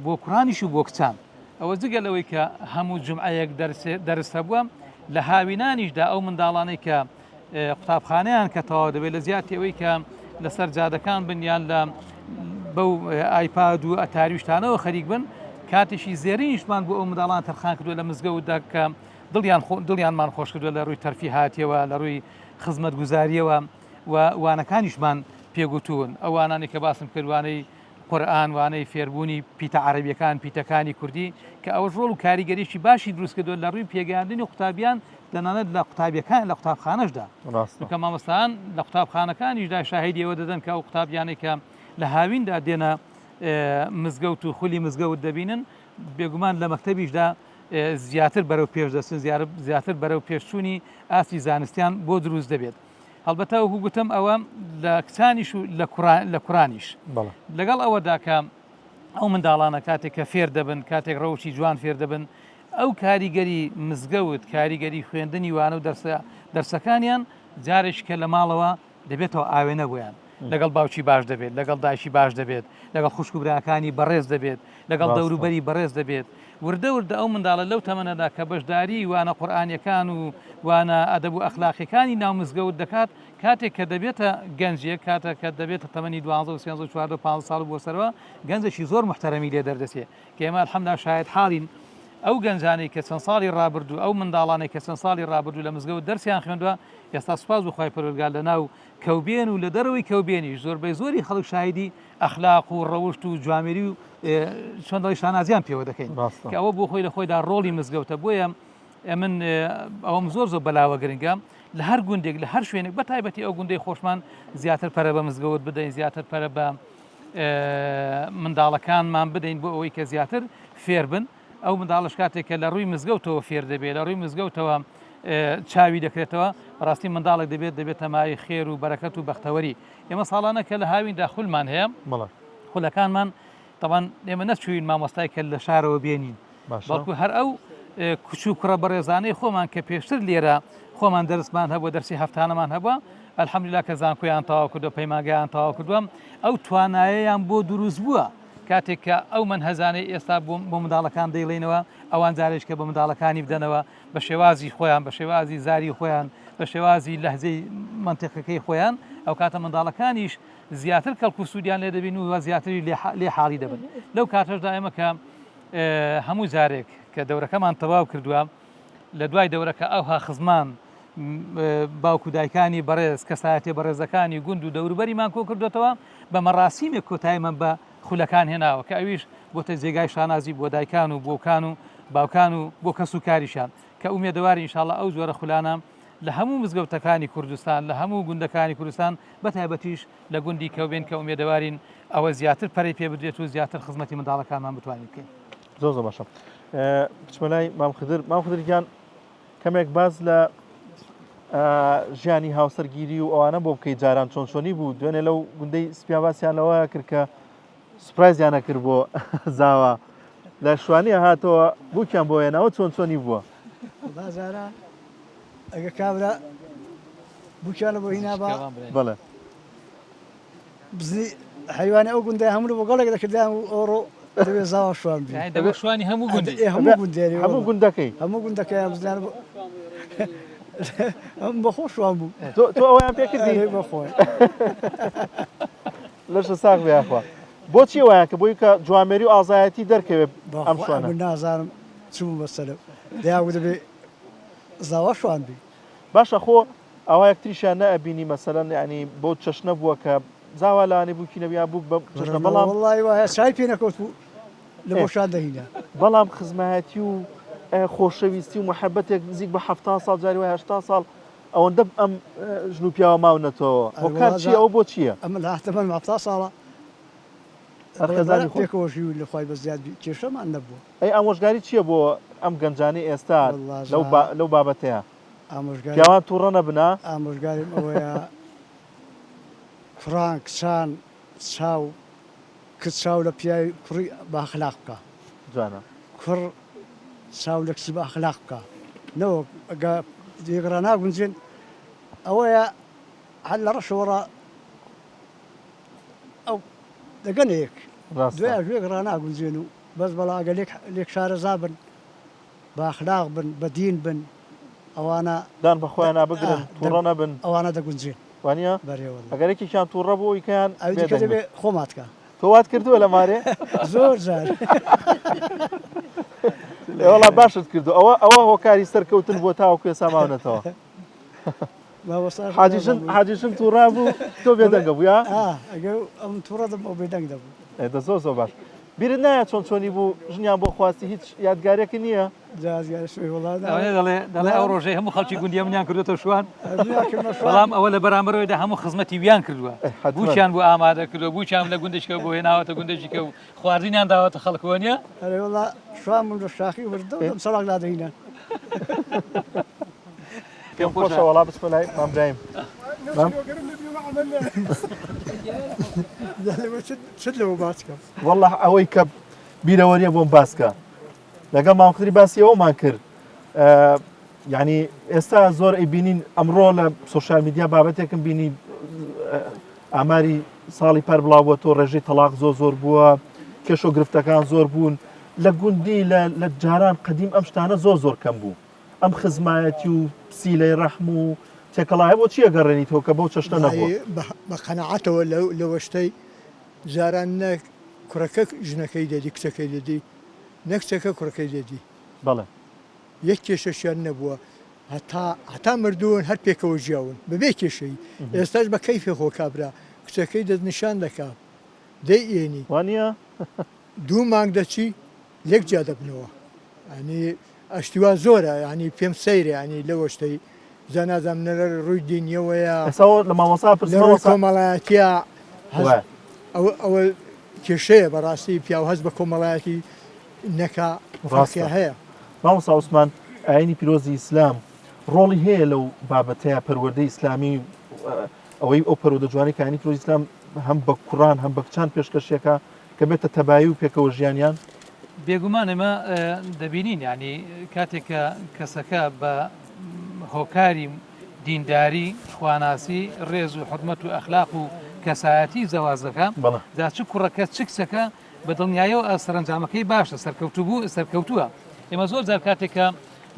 بۆ کوڕانیش و بۆ کچان ئەوە جگەلەوەی کە هەموو جمعەیەک دەرس هەبووە لە هاوینانیشدا ئەو منداڵانەی کە قوتابخانەیان کە تەواو دەبێت لە زیاتی ئەوەی کە لەسەر جادەکان بنیان لە بەو ئایپاد و ئەتاریشتانەوە خەریک بن کاتێکی زێرینیشمان بۆ ئەو منداڵان تەرخان کردووە لە مزگەوتدا کە دڵیانمان خۆش کردووە لە ڕووی تەرفیهاتیەوە لە ڕووی خزمەت گوزاریەوە وانەکانیشمان پێگوتوون ئەوانانی کە باسم کردوانەی قورئان وانەی فێربوونی پیتە عەرەبیەکان پیتەکانی کوردی کە ئەوە ڕۆڵ و کاریگەریشی باشی دروست کردووە لە ڕووی پێگەیاندنی قوتابیان تەنانەت لە قوتابیەکان لە قوتابخانەشدا کە مامۆستایان لە قوتابخانەکانیشدا شاهیدی ئەوە دەدەن کە ئەو قوتابیانێک کە لە هاویندا دێنە مزگەوت و خولی مزگەوت دەبینن بێگومان لە مەکتەبیشدا زیاتر بەرەو پێش دەچن زیاتر بەرەو پێشچوونی ئاستی زانستیان بۆ دروست دەبێت هەڵبەتە وەکو گوتم ئەوە لە کچانیش و لە کوڕانیش لەگەڵ ئەوەدا کە ئەو منداڵانە کاتێک کە فێر دەبن کاتێک ڕەوشی جوان فێر دەبن ئەو کاریگەری مزگەوت کاریگەری خوێندنی وانە و دەرسەکانیان جارێک کە لە ماڵەوە دەبێتەوە ئاوێنە بۆیان لەگەڵ باوکی باش دەبێت لەگەڵ دایشی باش دەبێت لەگەڵ خوشک و براکانی بەڕێز دەبێت لەگەڵ دەوروبەری بەڕێز دەبێت وردە ئەو منداڵە لەو تەمەنەدا کە بەشداری وانە قورئانیەکان و وانە ئەدەب و ئەخلاقیەکانی ناو مزگەوت دەکات کاتێک کە دەبێتە گەنجێک کاتێک کە دەبێتە تەمەنی 12 13 14 15 ساڵ بۆ سەرەوە گەنجێکی زۆر محتەرەمی لێ دەردەچێت کە ئێمە الحەمدوللا شاهد حاڵین ئەو گەنجانەی کە چەند ساڵی ڕابردوو ئەو منداڵانەی کە چەند ساڵی ڕابردوو لە مزگەوت دەرسیان خوێندووە ئێستا سوپاس بخوای پەروەردگار لە ناو کەوبێن و لە دەرەوەی کەوبێنیش زۆربەی زۆری خەڵک شاهدی ئەخلاق و ڕەوشت و جوامێری و چۆندڵی شانازیان پێوە دەکەین کە ئەوە بۆ خۆی لە خۆیدا ڕۆڵی مزگەوتە بۆیە من ئەوەم زۆر بەلاوە گرنگە لە هەر گوندێک لە هەر شوێنێک بە تایبەتی ئەو گوندەی خۆشمان زیاتر پەرە بە مزگەوت بدەین زیاتر پەرە بە منداڵەکانمان بدەین بۆ ئەوەی کە زیاتر فێر بن ئەو منداڵش کاتێک کە لە ڕووی مزگەوتەوە فێر دەبێت لە ڕووی مزگەوتەوە چاوی دەکرێتەوە ڕاستی منداڵێک دەبێت تەمای خێر و بەرەکەت و بەختەوەری ئێمە ساڵانە کە لە هاویندا خولمان هەیە خولەکانمان طبعاً ئێمە نەچوین مامۆستای کە لە شارەوە بێنین بەڵکو هەر ئەو کچ و کوڕە بەڕێزانەی خۆمان کە پێشتر لێرە خۆمان دەرسمان هەبووە دەرسی هەفتانەمان هەبووە الحەمدوللا کە زانکۆیان تەواو کردووە پەیمانگەیان تەواو کردووە ئەو توانایەیان بۆ دروست بووە کاتێک کە ئەو منهەزانەی ئێستا بۆ منداڵەکان دەیڵێنەوە ئەوان جارێک کە بە منداڵەکانی بدەنەوە بە شێوازی خۆیان بە شێوازی زاری خۆیان بە شێوازی لەهجەی منتیقەکەی خۆیان ئەو کاتە منداڵەکانیش زیاتر کەڵک و سوودیان لێ دەبین و زیاتری لێ حاڵی دەبن لەو کاتەشدا ئێمە کە هەموو جارێک کە دەورەکەمان تەواو کردووە لە دوای دەورەکە ئەوها خزمان باوکو دایکانی بەڕێز کەسایەتی بەڕێزەکانی گوند و دەوروبەریمان کۆ کردوێتەوە بە مەراسیمێک کۆتاییمان بە خولەکان هێناوە کە ئەویش بۆتە جێگای شانازی بۆ دایکان و بۆکان و باوکان و بۆ کەس و کاریشان کە ئومێدەواری ئینشاڵڵا ئەو جۆرە خولانە لە هەموو مزگەوتەکانی کوردستان لە هەموو گوندەکانی کوردستان بەتایبەتیش لە گوندی کەوبێن کە ئومێدەوارین ئەوە زیاتر پەرەی پێ بدرێت و زیاتر خزمەتی منداڵەکانمان بتوانین بکەین. زۆر باشە. بچمەلای مام خدرگیان کەمێک باز لە ژیانی هاوسەرگیری و ئەوانە بۆ بکەیت جاران چۆنچۆنی بوو دوێنێ لەو گوندەی سپیاواسیان لەوەیە کرد کە سوپرایزیانە کرد بۆ زاوە لە شوانیە هاتەوە بووکیان بۆ هێناوە چۆنچۆنی بووە بازارە ئەگە کابرا بووکیانە بۆ هینابە بەڵێ بزنی حیوانی ئەو گوندای هەموو بۆ گەڵێک دەکردیان و ئەوڕۆ دەبێت زاوە شوان بێ دەبێت شوانی هەموو گوندی هەموو گوندەکەی هەموو گوندەکەیان بزنیان بەخۆ شوان بوو تۆ ئەویان پێکردی بەخۆی لەشە ساق بێخوا بۆچی وایە کە بۆی کە جوامێری و ئازایەتی دەرکەوێت ئەم شوانە نازانم چوو بەسەر دیاو دەبێت زاوە شوان بی باشە خۆ ئەوە یەکتریشیان نەئەبینی مەسەلەن یعنی بۆ چەشنە بووە کە زاوا لەوانێ بووکی نەبیان بوو بە چەشنە بەڵام وەڵڵی وایە چای پێ نەکەوت بوو لە بۆشان دەهینە بەڵام خزمەتی و خۆشەویستی و محەبەتێک نزیک بە 70 ساڵ جاری وای 80 ساڵ ئەوەندە ئەم ژن و پیاوە ماونەتەوە هۆکار چیە ئەو بۆ چییە؟ ئەمە لە هەفتەمان 70 ساڵە پێکەوەژی و لە خۆی بە زیاد کێشەمان نەبووە. ئەی ئامۆژگاری چییە بۆ ئەم گەنجانی ئێستا لەو بابەتەیە؟ پیاوان تووڕە نەبنا؟ ئامۆژگاریم ئەوەیە کوڕان کچان چاو کە چاو لە پیاوی کوڕی باخلاق بکە جوانە کوڕ چاو لە کچی باخلاق بکە نەوە ئەگە دیگرا ناگونجێن ئەوەیە هەر لە ڕەشەوەڕە ئەو دەگەنەیەک دوای ژێگرا ناگونجێن و بەس بەڵا ئەگە لێک شارەزا بن باخلاق بن بەدین بن ئەوانە دان بەخۆیان نابگرن تووڕە نەبن ئەوانە دەگونجێن وانە بەرێوە ئەگەرێکیشان تووڕە بۆ ئیکیان ئەوی کە دەبێ خۆماتکە تۆوات کردووە لە مارێ زۆر جار وڵا باشت کردو ئەوە هۆکاری سەرکەوتن بۆ تاوەکوێ ساماونەتەوە حاجیشم تووڕا بوو تۆ بێدەنگە بووە ئەگە ئەم تووڕە دەم ئەو بێدەنگ دەبوو دە زۆر زۆر باش بیرت نایە چۆن چۆنی بوو ژنیان بۆ خواستی هیچ یادگارێکی نییە دەڵێ ئەو ڕۆژەی هەموو خەڵکی گوندی منیان کردێتەوە شوان بەڵام ئەوە لە بەرامبەرەوەیدا هەموو خزمەتی ویان کردووە بووچیان بۆ ئامادە کردو بووچیان لە گوندشکە بۆ هێناوەتە گوندێکیکە و خواردنیان داوەتە خەڵکەوە نیە ئەوڵا شوان من لە شاخی وردە سەڵک دادەهینە پێم خۆشە وەڵا بچمە لای مامبرایم چت لەوە باسکە والله ئەوەی کە بیرەوەریە بۆم باسکە لەگەڵ مامخری باسی ئەومان کرد یعنی ئێستا زۆر ئەیبینین ئەمڕۆ لە سوۆشال میدیا بابەتێکم بینی ئاماری ساڵی پەر بڵاوە تۆ ڕێژەی تەلاق زۆر بووە کێش و گرفتەکان زۆر بوون لە گوندی لە جاران قەدیم ئەم شتانە زۆر کەم بوو ئەم خزمایەتی و پسیلەی ڕەحم و تێکەڵایە بۆ چیە گەڕێنیتەوە کە بەو چەشتە نەبووە بە قەنەعەتەوە لەوە شتەی جاران نەک کوڕەکە ژنەکەی دەدی کچەکەی دەدی نەکچەکە کوڕەکەی دەدی بەڵێ یەک کێشەشیان نەبووە هەتا مردوون هەر پێکەوە ژیاون بەبێ کێشەی ئێستاش بە کەیفێ خۆ کابرا کچەکەی دەستنیشان دەکا دەی ئێنی وانە 2 مانگ دەچی لێک جا دەبنەوە ینی ئەشتیوا زۆرە ینی پێم سەیرە ینی لەوە شتەی زانازام نەرە ڕووی دینیەوەیە لە مامۆسا کۆمەڵایەتە ئەوە کێشەیە بەڕاستی پیا و هەست بە کۆمەڵایەتی نەکا ڕاستە هەیە مامۆسا عوسمان ئاینی پیرۆزی ئیسلام ڕۆڵی هەیە لەو بابەتەیە پەروەردەی ئیسلامی ئەوەی ئەو پەرۆدە جوانی کانی پیرۆزی ئیسلام هەم بە کوڕان هەم بە کچان پێشکەشێکە کە بێتە تەبایی و پێکەوە ژیانیان بێگومان ئێمە دەبینین ینی کاتێککە کەسەکە بە هۆکاری دینداری خواناسی ڕێز و حرمەت و ئەخلاق و کەسایەتی زەوازەکە دا چ کوڕەکە چ کچەکە بە دڵنیایەوە سەرنجامەکەی باشە سەرکەوتووە ئێمە زۆر جار کاتێکە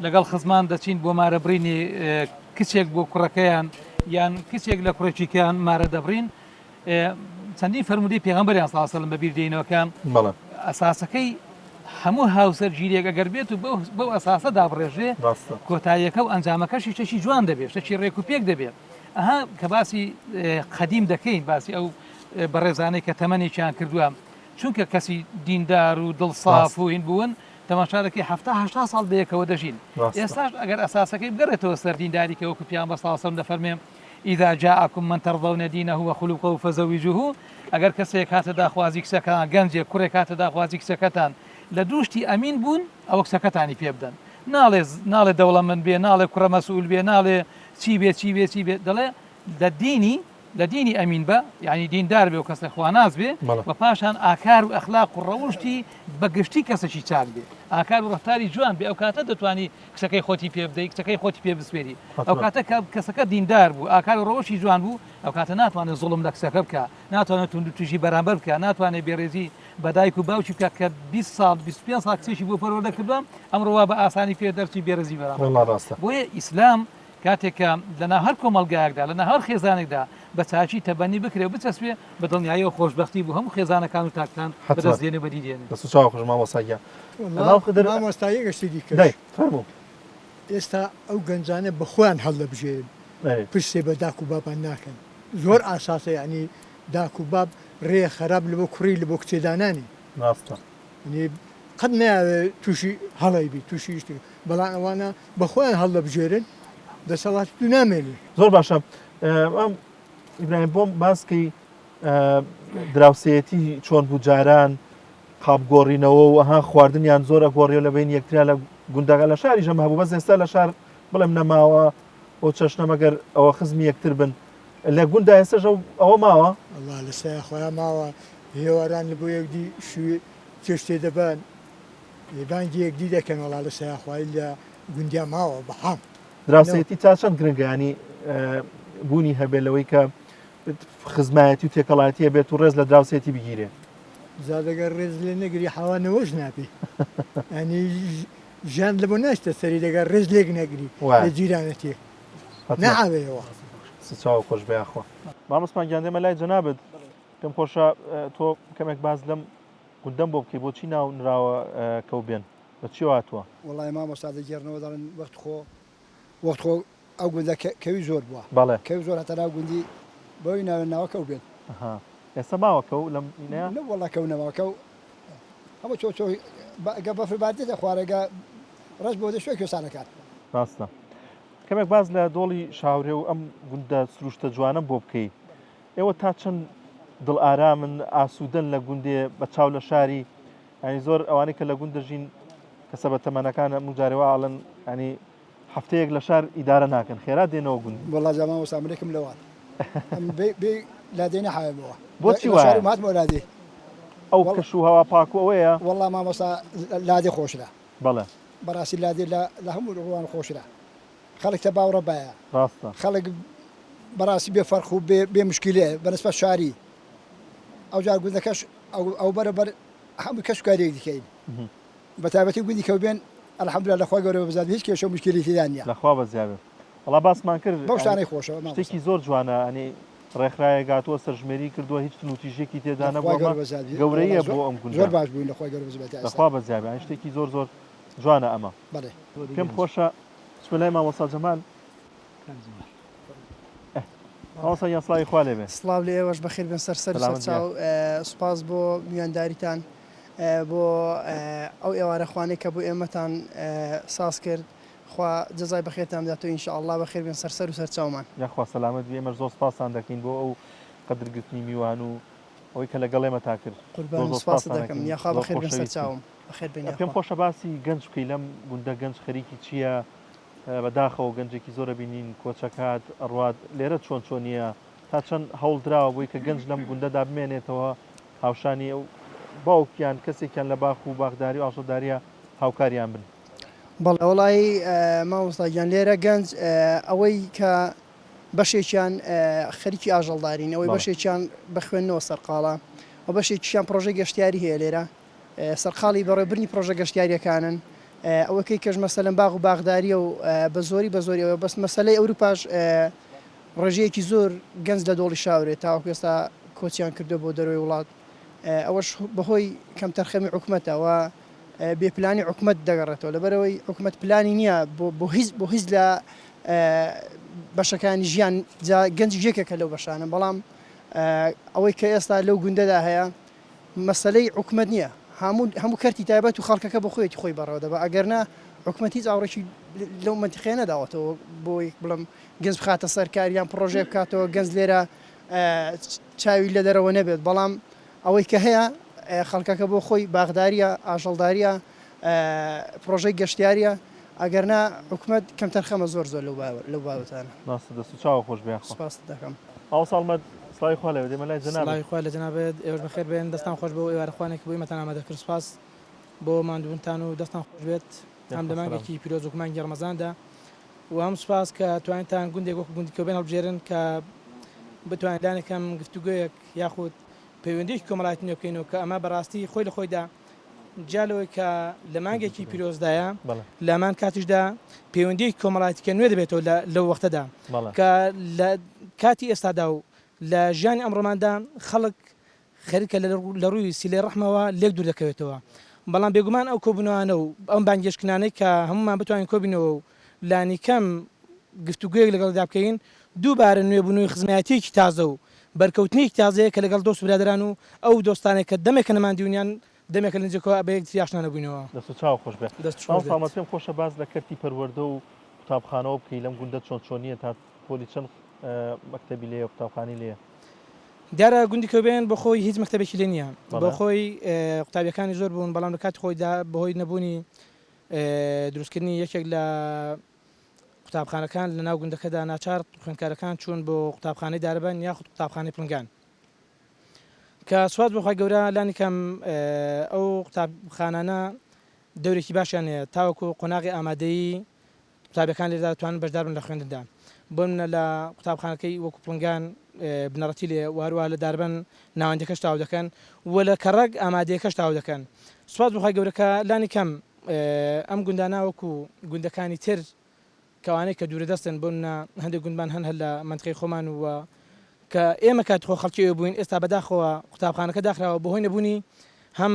لەگەڵ خزمان دەچین بۆ مارەبرینی کچێک بۆ کوڕەکەیان یان کچێک لە کوڕێکیکەیان مارە دەبرین چەندین فەرمودەی پێغەمبەریان صلی الله علیه و سلم بەبیر دێنەوەکە ئەساسەکەی هەموو هاوسەر گیرێک ئەگەر بێت و بەو ئەساسە دابڕێژێ کۆتاییەکە و ئەنجامەکەشی چەشی جوان دەبێت شتێکی ڕێک و پێک دەبێت ئەها کە باسی قەدیم دەکەین باسی ئەو بەڕێزانەی کە تەمەنێکیان کردووە چونکە کەسی دیندار و دڵساف و هین بوون تەماشارەکەی 70 ساڵ بەیەکەوە دەژین ئێستاش ئەگەر ئەساسەکەی بگەڕێتەوە سەر دینداریکە وەکو پیامبەر صلی الله علیه و سلم دەفەرمێ إذا جاءكم من ترضون دينه وخلقه فزوجوه ئەگەر کەسێک هاتە داخوازی کچەکان گەنجێک کوڕێک هاتە داخوازی کچەکەتان لە دووشتی ئەمین بوون ئەوە کچەکەتانی پێ بدەن ناڵێ دەوڵەمەند بێ ناڵێ کوڕە مەسئول بێ ناڵێ چی بێ دەڵێ لە دینی ئەمین بە یعنی دیندار بێ و کەسە خواناز بێ بە پاشان ئاکار و ئەخلاق و ڕەوشتی بەگشتی کەسەکی چاک بێ ئاکار و ڕفتاری جوان بێ ئەو کاتە دەتوانی کچەکەی خۆتی پێ بدەیت کچەکەی خۆتی پێ بسپێری ئەو کاتە کەسەکە دیندار بوو ئاکار و ڕەوشی جوان بوو ئەو کاتە ناتوانێت زوڵم لە کچەکە بکە ناتوانێت تونند و توژی بەرامبەر بکە ناتوانێت بێڕێزی بەدایک و باوکی بکە کە 20 ساڵ 25 ساڵ کچێکی بۆ پەروەردە کردووە ئەمڕۆوا بە ئاسانی پێ دەرچی بێڕێزی بەرامبەر بۆیە ئیسلام کاتێکە لەنا هەر کۆمەلگایەکدا لەنا هەر خێزانێکدا بە چاچی تەبەنی بکرێ بچەسبێ بە دڵنیاییەوە خۆشبەختی بوو هەموو خێزانەکان و تاکتان بەدەستێنێ بەدیدێنێ مامۆستایی گەشتی دیکە ئێستا ئەو گەنجانە بەخۆیان هەڵدەبژێن پرسێ بە داک و بابان ناکەن زۆر ئاساسە یعنی داک و باب ڕێ خراپ لە بۆ کوڕی لە بۆ کچێدانانی قەت نایاوێت تووشی هەڵی بی تووشی شتی بەڵام ئەوانە بەخۆیان هەڵدەبژێرن دەسەڵات تو نامێنی زۆر باشە ئیبراهیم بۆم باسکەی دراوسەتی چۆن بوو جاران قاپگۆڕینەوە و ئەها خواردنیان زۆر ئەگۆڕیەوە لە بین یەکترا لە گوندەکە لە شاری ژەمە هەبوو بەس ئێستا لە شار بڵێم نەماوە بۆ چەشنە مەگەر ئەوە خزمی یەکتر بن لە گوندا ئێستاش ئەوە ماوە الله لەسای خۆیان ماوە هێواران لە بۆ یەکدی شوێ چێشتێ دەبن بانگی یەکدی دەکەن وڵا لە سایخوای لە گوندیا ماوە بەحام دراوسێتی تا چەند گرنگە ینی بوونی هەبێت لەوەی کە خزمایەتی و تێکەڵاتیە بێت و ڕێز لە دراوسێتی بگیرێ زادەگەر ڕێز لێ نەگری حەوانەوەش ناپی ئەنی ژیان لە بۆ ناشتە سەری دەگەر ڕێز لێک نەگری لە جیرانەتێ نەعاوێەوە چاو خۆش بەیاخوا مامۆسمان گیاندێمە لای جەنابێت پێم خۆشە تۆ کەمێک باز لەم گوندەم بۆ بکەی بۆچی ناو نراوە کەو بێن بەچی هاتووە وڵی مامۆستا دەگێڕنەوە دەڵێن وەخت خۆ ئەو گوندە کەوی زۆر بووە بەڵێ کەوی زۆر هەتا ناو گوندی بەوەی ناوێناوە کەو بێن ئێستا ماوە کەو لەم ئینەیە وڵا کەو نەماوە کەو هەموو چۆ گە بەفر بادێتە خوارەگە ڕەش بۆ دە شوێ کوێستانەکان ڕاستە کەمێک باز لە دۆڵی شاورێ و ئەم گوندە سروشتە جوانم بۆ بکەی ئێوە تا چەند دڵ ئارامن ئاسوودن لە گوندێ بە چاو لە شاری ینی زۆر ئەوانەی کە لە گوند دەژین کەسە بە تەمەنەکانە موجارەوە ئاڵن ینی هەفتەیەک لە شار ئیدارە ناکەن خێرا دێنەوە گوند وڵا جامان وەسامرێکم لەوان بێ لادێنە حاوێمەوە بۆچی وایە ماتمە لادێ ئەو کەش و هەوا پاک و ئەوەیە وەڵا مامۆستا لادێ خۆشرا بەڵێ بەڕاستی لادێ لە هەموو ڕوان خۆشرا خەڵک تە باوڕە باە ڕاستە خەڵک بەڕاستی بێ فەرخ و بێ مشکلێ بەنسبە شاری ئەو جار گوندەکەش ئەو بەرەبەر هەموو کەس کارێک دیکەین بە تایبەتی گوندی کەو بێن الحەمدوللا لەخوا گەورەوە بزات هیچ کێشە و مشکلی تێدان نیە لەخوا بەزیابێ وەڵا باسمان کرد بەو شتانەی خۆشەوە شتێکی زۆر جوانە ئەنی ڕێکخراوە گاتووە سەرژمێری کردووە هیچ نوتیژێکی تێدا نەبووە گەورەیە بۆ ئەم گوند زۆر باش بووین لەخوای گەورە بزات لەخوا بەزیابێ شتێکی زۆر زۆر جوانە ئەمە بەڵێ پێم خۆشە چمە لای مامۆستا جەمال مامۆستا یاسڵاوی خوا لێبێ سڵاو لێ ئێوەش بەخێر بن سەرسەر سەرچاو سوپاس بۆ میوانداریتان بۆ ئەو ئێوارەخوانەی کە بۆ ئێمەتان ساز کرد خوا جەزای بەخێرتان بداتەوە ئینشاءالله بەخێر بن سەرسەر و سەرچاومان یاخوا سەلامەت بێ ئێمەش زۆر سپاسان دەکەین بۆ ئەو قەدرگرتنی میوان و ئەوەی کە لەگەڵێمە تا کرد قوربان سپاس دەکەم یاخوا بەخێر بن سەرچاوم بەخێر بن پێم خۆشە باسی گەنج بکەی لەم گوندە گەنج خەریکی چییە بەداخەوە گەنجێکی زۆرە بینین کۆچەکات ئەڕوات لێرە چۆن چۆنیە تا چەند هەوڵ درراوە بۆی کە گەنج لەم گوندەدا بمێنێتەوە هاوشانی ئەو باوکیان کەسێکیان لە باخ و باغداری و ئاشۆداریە هاوکاریان بن بەڵێ وڵی مامۆستاگیان لێرە گەنج ئەوەی کە بەشێکیان خەریکی ئاژەڵدارین ئەوەی بەشێکیان بخوێنەوە سەرقاڵە و بەشێکیان پرۆژە گەشتیاری هەیە لێرە سەرقاڵی بەڕێبرنی پرۆژە گەشتیاریەکانن ئەوەکەی کەژ مەسەلەن باغ و باغداریە و بە زۆری ئەوە بەس مەسلەی ئەوروپاش ڕێژەیەکی زۆر گەنج لە دۆڵی شاورێت تاوەکو ئێستا کۆچیان کردو بۆ دەروی وڵات ئەوەش بەهۆی کەم تەرخەمی حکوومەتەوە بێپلانی حکوومەت دەگەڕێتەوە لەبەرەوەی حکوومەت پلانی نییە بۆ هیچ لە بەشەکانی ژیان گەنج یەکێکە لەو بەشانە بەڵام ئەوەی کە ئێستا لەو گوندەدا هەیە مەسلەی حکوومەت نییە هەموو کەرتی تایبەت و خەڵکەکە بە خۆیەتی خۆی بەڕەوە دەبە ئەگەرنا حکوومەت هیچ ئاوڕێکی لەو منتیقەیە نەداوەتەوە بۆی بڵم گەنج بخاتە سەرکاریان پرۆژێ بکاتەوە گەنج لێرە چاوی لە دەرەوە نەبێت بەڵام ئەوەی کە هەیە خەڵکەکە بۆ خۆی باغداریە ئاژەڵداریە پرۆژەی گەشتیاریە ئەگەرنا حکوومەت کەم تەرخەمە زۆر لەو بابەتانە ناستە دەست و چاوە خۆش بێ سپاس دەکەم ئەو ساڵمەد سڵاوی خوا لێبێ دێمە لای جەنابێت خوا لە جەنابێت ئێوەش بەخێر بێن دەستان خۆش بۆ ئێوارەخوانێک بۆ ئێمەتان ئامادەکرد سپاس بۆ ماندوونتان و دەستان خۆش بێت هەم دەمانگێکی پیرۆز و مانگی ڕەمەزاندا و هەم سپاس کە توانتان گوندێک وەکو گوندی کەوبێن هەڵبژێرن کە بتوانین دانێکم گفتوگویەک یاخود پەیوەندیەکی کۆمەڵایەتی نوێ بکەینەوە کە ئەمە بەڕاستی خۆی لە خۆیدا جالەوەی کە لە مانگێکی پیرۆزدایە لامان کاتیشدا پەیوەندیەکی کۆمەڵایەتیکە نوێ دەبێتەوە لەو وەختەدا کە لە کاتی ئێستادا و لە ژیانی ئەمڕۆماندا خەڵک خەریکە لە ڕووی سیلەی ڕەحمەوە لێک دوور دەکەوێتەوە بەڵام بێگومان ئەو کۆبوونەوەانە و ئەم بانگێشکنانەی کە هەمومان بتوانین کۆبینەوە و لانی کەم گفتوگویەک لەگەڵدا بکەین دووبارە نوێبوونەوەی خزمەتیەکی تازە و بەرکەوتنیەکی تازەیە کە لەگەڵ دۆست برادران و ئەو دۆستانێک کە دەمێکە نەماندوونیان دەمێکە لەنجەکەوە بە یەکتری ئاشنا نەبووینەوە دەست و چاو خۆش بێت ساڵمەت پێم خۆشە باز لە کەرتی پەروەردە و قوتابخانەوە بکەی لەم گوندە چۆن چۆنیە تا پۆلی چەند مەکتەبی لێیە قوتابخانەی لێیە دیارە گوندی کەوبێن بە خۆی هیچ مەکتەبێکی لێ نییە بە خۆی قوتابیەکانی زۆر بوون بەڵام لە کاتی خۆیدا بەهۆی نەبوونی دروستکردنی یەکێک لە قوتابخانەکان لە ناو گوندەکەدا ناچار خوێندکارەکان چوون بۆ قوتابخانەی داربەن یاخود قوتابخانەی پلنگان کە سوات بخوای گەورە لانی کەم ئەو قوتابخانانە دەورێکی باشیان هەیە تاوەکو قۆناغی ئامادەیی قوتابەکان لێدا دەتوانن بەشدار بن لە خوێندندا بۆ منە لە قوتابخانەکەی وەکو پلنگان بنەڕەتی لێ واروها لە داربەن ناوەندەکەش تاو دەکەن و لە کەڕەک ئامادەیەکەش تاو دەکەن سوات بخوای گەورەکە لانی کەم ئەم گوندانە وەکو گوندەکانی تر کەوانەی کە دوورە دەستن بۆ هەندێک گوندمان هەن لە منطقەی خۆمان وە کە ئێمە کات خۆ خەڵکی بووین ئێستا بەداخەوە قوتابخانەکە داخراوە بەهۆی نەبوونی هەم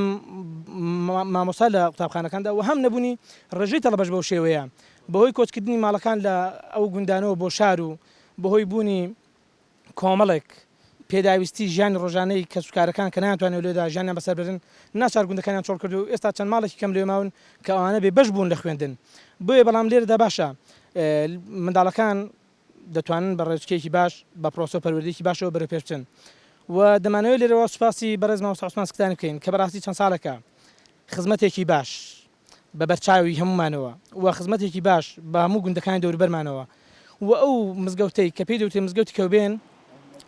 مامۆستا لە قوتابخانەکاندا و هەم نەبوونی ڕێژەی تەڵەبەش بەو شێوەیە بەهۆی کۆچکردنی ماڵەکان لە ئەو گوندانەوە بۆ شار و بەهۆی بوونی کۆمەڵێک پێداویستی ژیانی ڕۆژانەی کەسوکارەکان کە ناتوانێت لێدا ژیانیان بەسەر برن ناچار گوندەکانیان چۆڵ کرد و ئێستا چەند ماڵێکی کەم لێ ماون کە ئەوانە بێ بەش بوون لە خوێندن بۆیە بەڵام لێرەدا باشە منداڵەکان دەتوانن بە ڕێچکێکی باش بە پرۆسە پەروەردەیەکی باشەوە بەرەو پێش بچن و دەمانەوێت لێرەوە سوپاسی بەڕێز مامۆستا عوسمان سکتانی بکەین کە بەڕاستی چەند ساڵێکە خزمەتێکی باش بە بەرچاوی هەمومانەوە و خزمەتێکی باش بە هەموو گوندەکانی دەوروبەرمانەوە و ئەو مزگەوتەی کە پێی دەوتێ مزگەوتی کەوبێن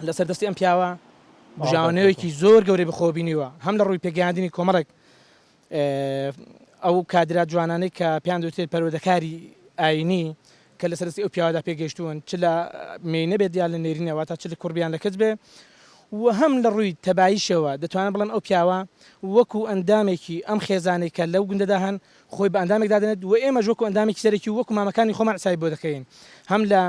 لەسەر دەستی ئەم پیاوە بژاونەوەیەکی زۆر گەورەی بەخۆبینیوە هەم لە ڕووی پێگەیاندنی کۆمەڵێک ئەو کادرا جوانانەی کە پیان دەوتێت پەروەردەکاری ئاینی کە لە سەرستی ئەو پیاوەدا پێگەشتوون چ لە مێینە بێت یا لە نێرینەوە تا چ لە کوڕبیان لە کەس بێ و هەم لە ڕووی تەباییشەوە دەتوانن بڵێم ئەو پیاوە وەکو ئەندامێکی ئەم خێزانەی کە لەو گوندەدا هەن خۆی بە ئەندامێک دادێنێت و ئێمەش وەکو ئەندامێکی سەرێکی وەکو مامەکانی خۆمان سای بۆ دەکەین هەم لە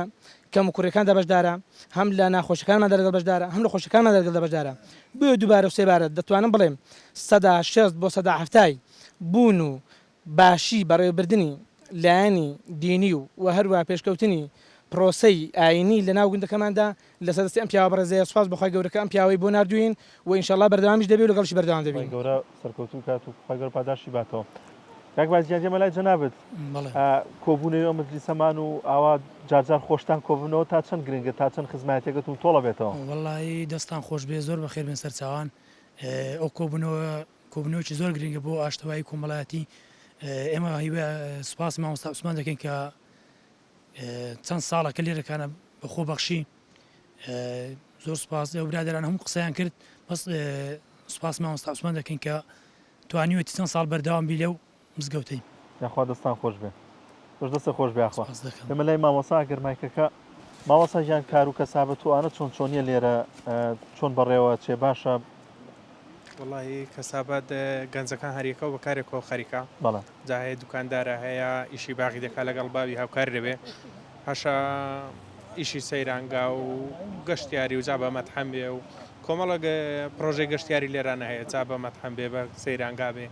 کەم و کوڕەکاندا بەشدارە هەم لە ناخۆشەکانمان دەرگەڵ بەشدارە هەم لە خۆشەکانمان دەرگەڵ بەشدارە بۆ دووبارە و سێبارە دەتوانم بڵێم 160 بۆ 170 بوون و باشی بەڕێوەبردننی لایەنی دینی و هەروە پێشکەوتنی پرۆسەی ئاینی لە ناو گوندەکەماندا لە سەرستی ئەم پیاوە بەڕێزەیە سوپاس بەخوای گەورەکە ئەم پیاوەی بۆ نردوین و ئینشاءالله بەردەوامیش دەبێت و لەگەڵشی بەردەوام دەبین گەورە سەرکەوتوو کات و خی گەورە پاداشی باتەوە کاک بازیان جێمە لای جەنابەت کۆبوونەوەی ئەو مەجلیسەمان و ئاوا جارجار خۆشتان کۆبوونەوە تا چەند گرنگە تا چەند خزمەتێکتون تۆڵە بێتەوە وەڵی دەستان خۆش بێ زۆر بەخێر بێن سەر چاوان ئەو کۆبوونەوەکی زۆر گرنگە بۆ ئاشتەوایی کۆمەڵایەتی ئێمە هیوە سوپاسی مامۆستا عوسمان دەکەین کە چەند ساڵەکە لێرەکانە بەخۆ بەخشی زۆر سوپاس ئەو برادران هەموو قسەیان کرد بەس سوپاسی مامۆستا عوسمان دەکەین کە توانیوەتی چەند ساڵ بەردەوام بی لەو مزگەوتەی یاخوا دەستان خۆش بێ خۆش دەستە خۆش بێخوا لەمە لای مامۆستا گەرمایکەکە ماوەسا ژیان کار و کەسابەت و ئانە چۆن چۆنیە لێرە چۆن بەڕێوە چێ باشە وڵی کەسابەت گەنجەکان هەریەکە و بەکارێکەوە خەریکە جا هەیە دوکاندارە هەیە ئیشی باغی دەکات لەگەڵ باوی هاوکار دەبێ هەشە ئیشی سەیرانگا و گەشتیاری و جا بە مەتحەم بێ و کۆمەڵە پرۆژەی گەشتیاری لێرانە هەیە جا بە مەتحەم بێ بە سەیرانگا بێ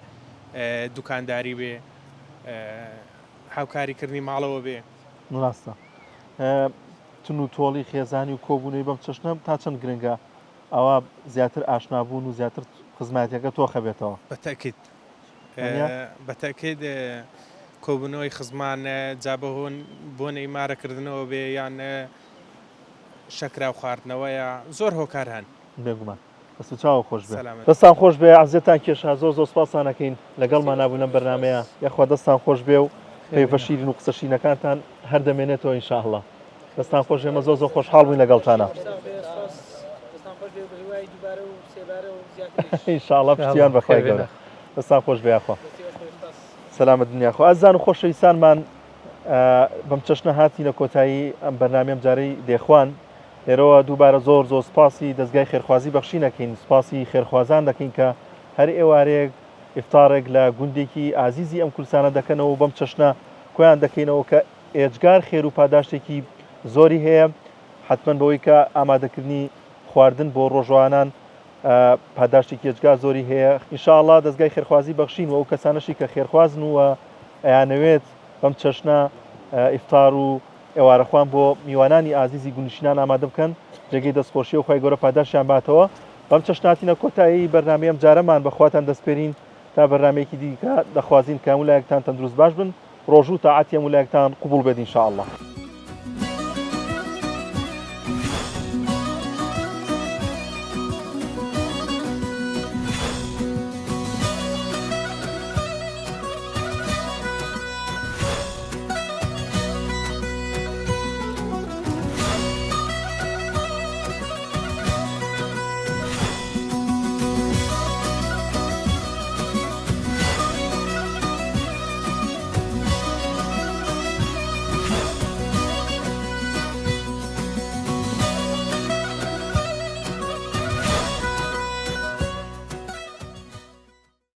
دوکانداری بێ هاوکاریکردنی ماڵەوە بێ ڕاستە تون و تۆڵی خێزانی و کۆبوونەوەی بەم چەشنە تا چەند گرنگە ئەوە زیاتر ئاشنابوون و زیاتر خزمەتەکە تۆخە بێتەوە بەتەکید کۆبوونەوەی خزمان جابەهۆن بۆ نەیمارەکردنەوە بێ یان شەکرا و خواردنەوەیە زۆر هۆکار هەن بێگومان دەست چاوە خۆش بێ دەستان خۆش بێ عەزیەتان کێشا زۆر زۆر سوپاسانەکەین لەگەڵمان نابوون لەم بەرنامەیە یاخوا دەستان خۆش بێ و پێیفە شیرین و قسە شینەکانتان هەر دەمێنێتەوە ئینشاءالله دەستان خۆش ئێمە زۆر زۆر خۆشحاڵ بووین لەگەڵتانە ئینشاءالله پشتیان بەخوای گەورە دەستان خۆش بێ یاخوا سەلامەت دنیاخۆ ئازان و خۆشەویستانمان بەم چەشنە هاتینە کۆتایی ئەم بەرنامەم جارەی دێخوان لێرەوە دووبارە زۆر زۆر سپاسی دەستگای خێرخوازی بەخشینەکەین سپاسی خێرخوازان دەکەین کە هەر ئێوارێک ئیفتارێک لە گوندێکی ئازیزی ئەم کورسانە دەکەنەوە بەم چەشنە کۆیان دەکەینەوە کە ئێجگار خێر و پاداشتێکی زۆری هەیە حتمما بەوەی کە ئامادەکردنی خواردن بۆ ڕۆژوانان پاداشتێکی ئێجگار زۆری هەیە ئینشاءالله دەستگای خێرخوازی بەخشین و ئەو کەسانەشی کە خێرخوازن وە ئەیانەوێت بەم چەشنە ئیفتار و ئێوارەخوان بۆ میوانانی ئازیزی گونشینان ئامادە بکەن جێگەی دەستخۆشی و خی گەورە پاداشیان باتەوە بەم چەشناتینە کۆتایی بەرنامەیەم جارەمان بەخواتان دەستپێرین تا بەرنمەیەکی دیکە دەخوازین کە هەموو لایەکتان تەندروست باش بن ڕۆژوو تاعاتی هەموو لایەکتان قوبوڵ بێت ئینشاءالله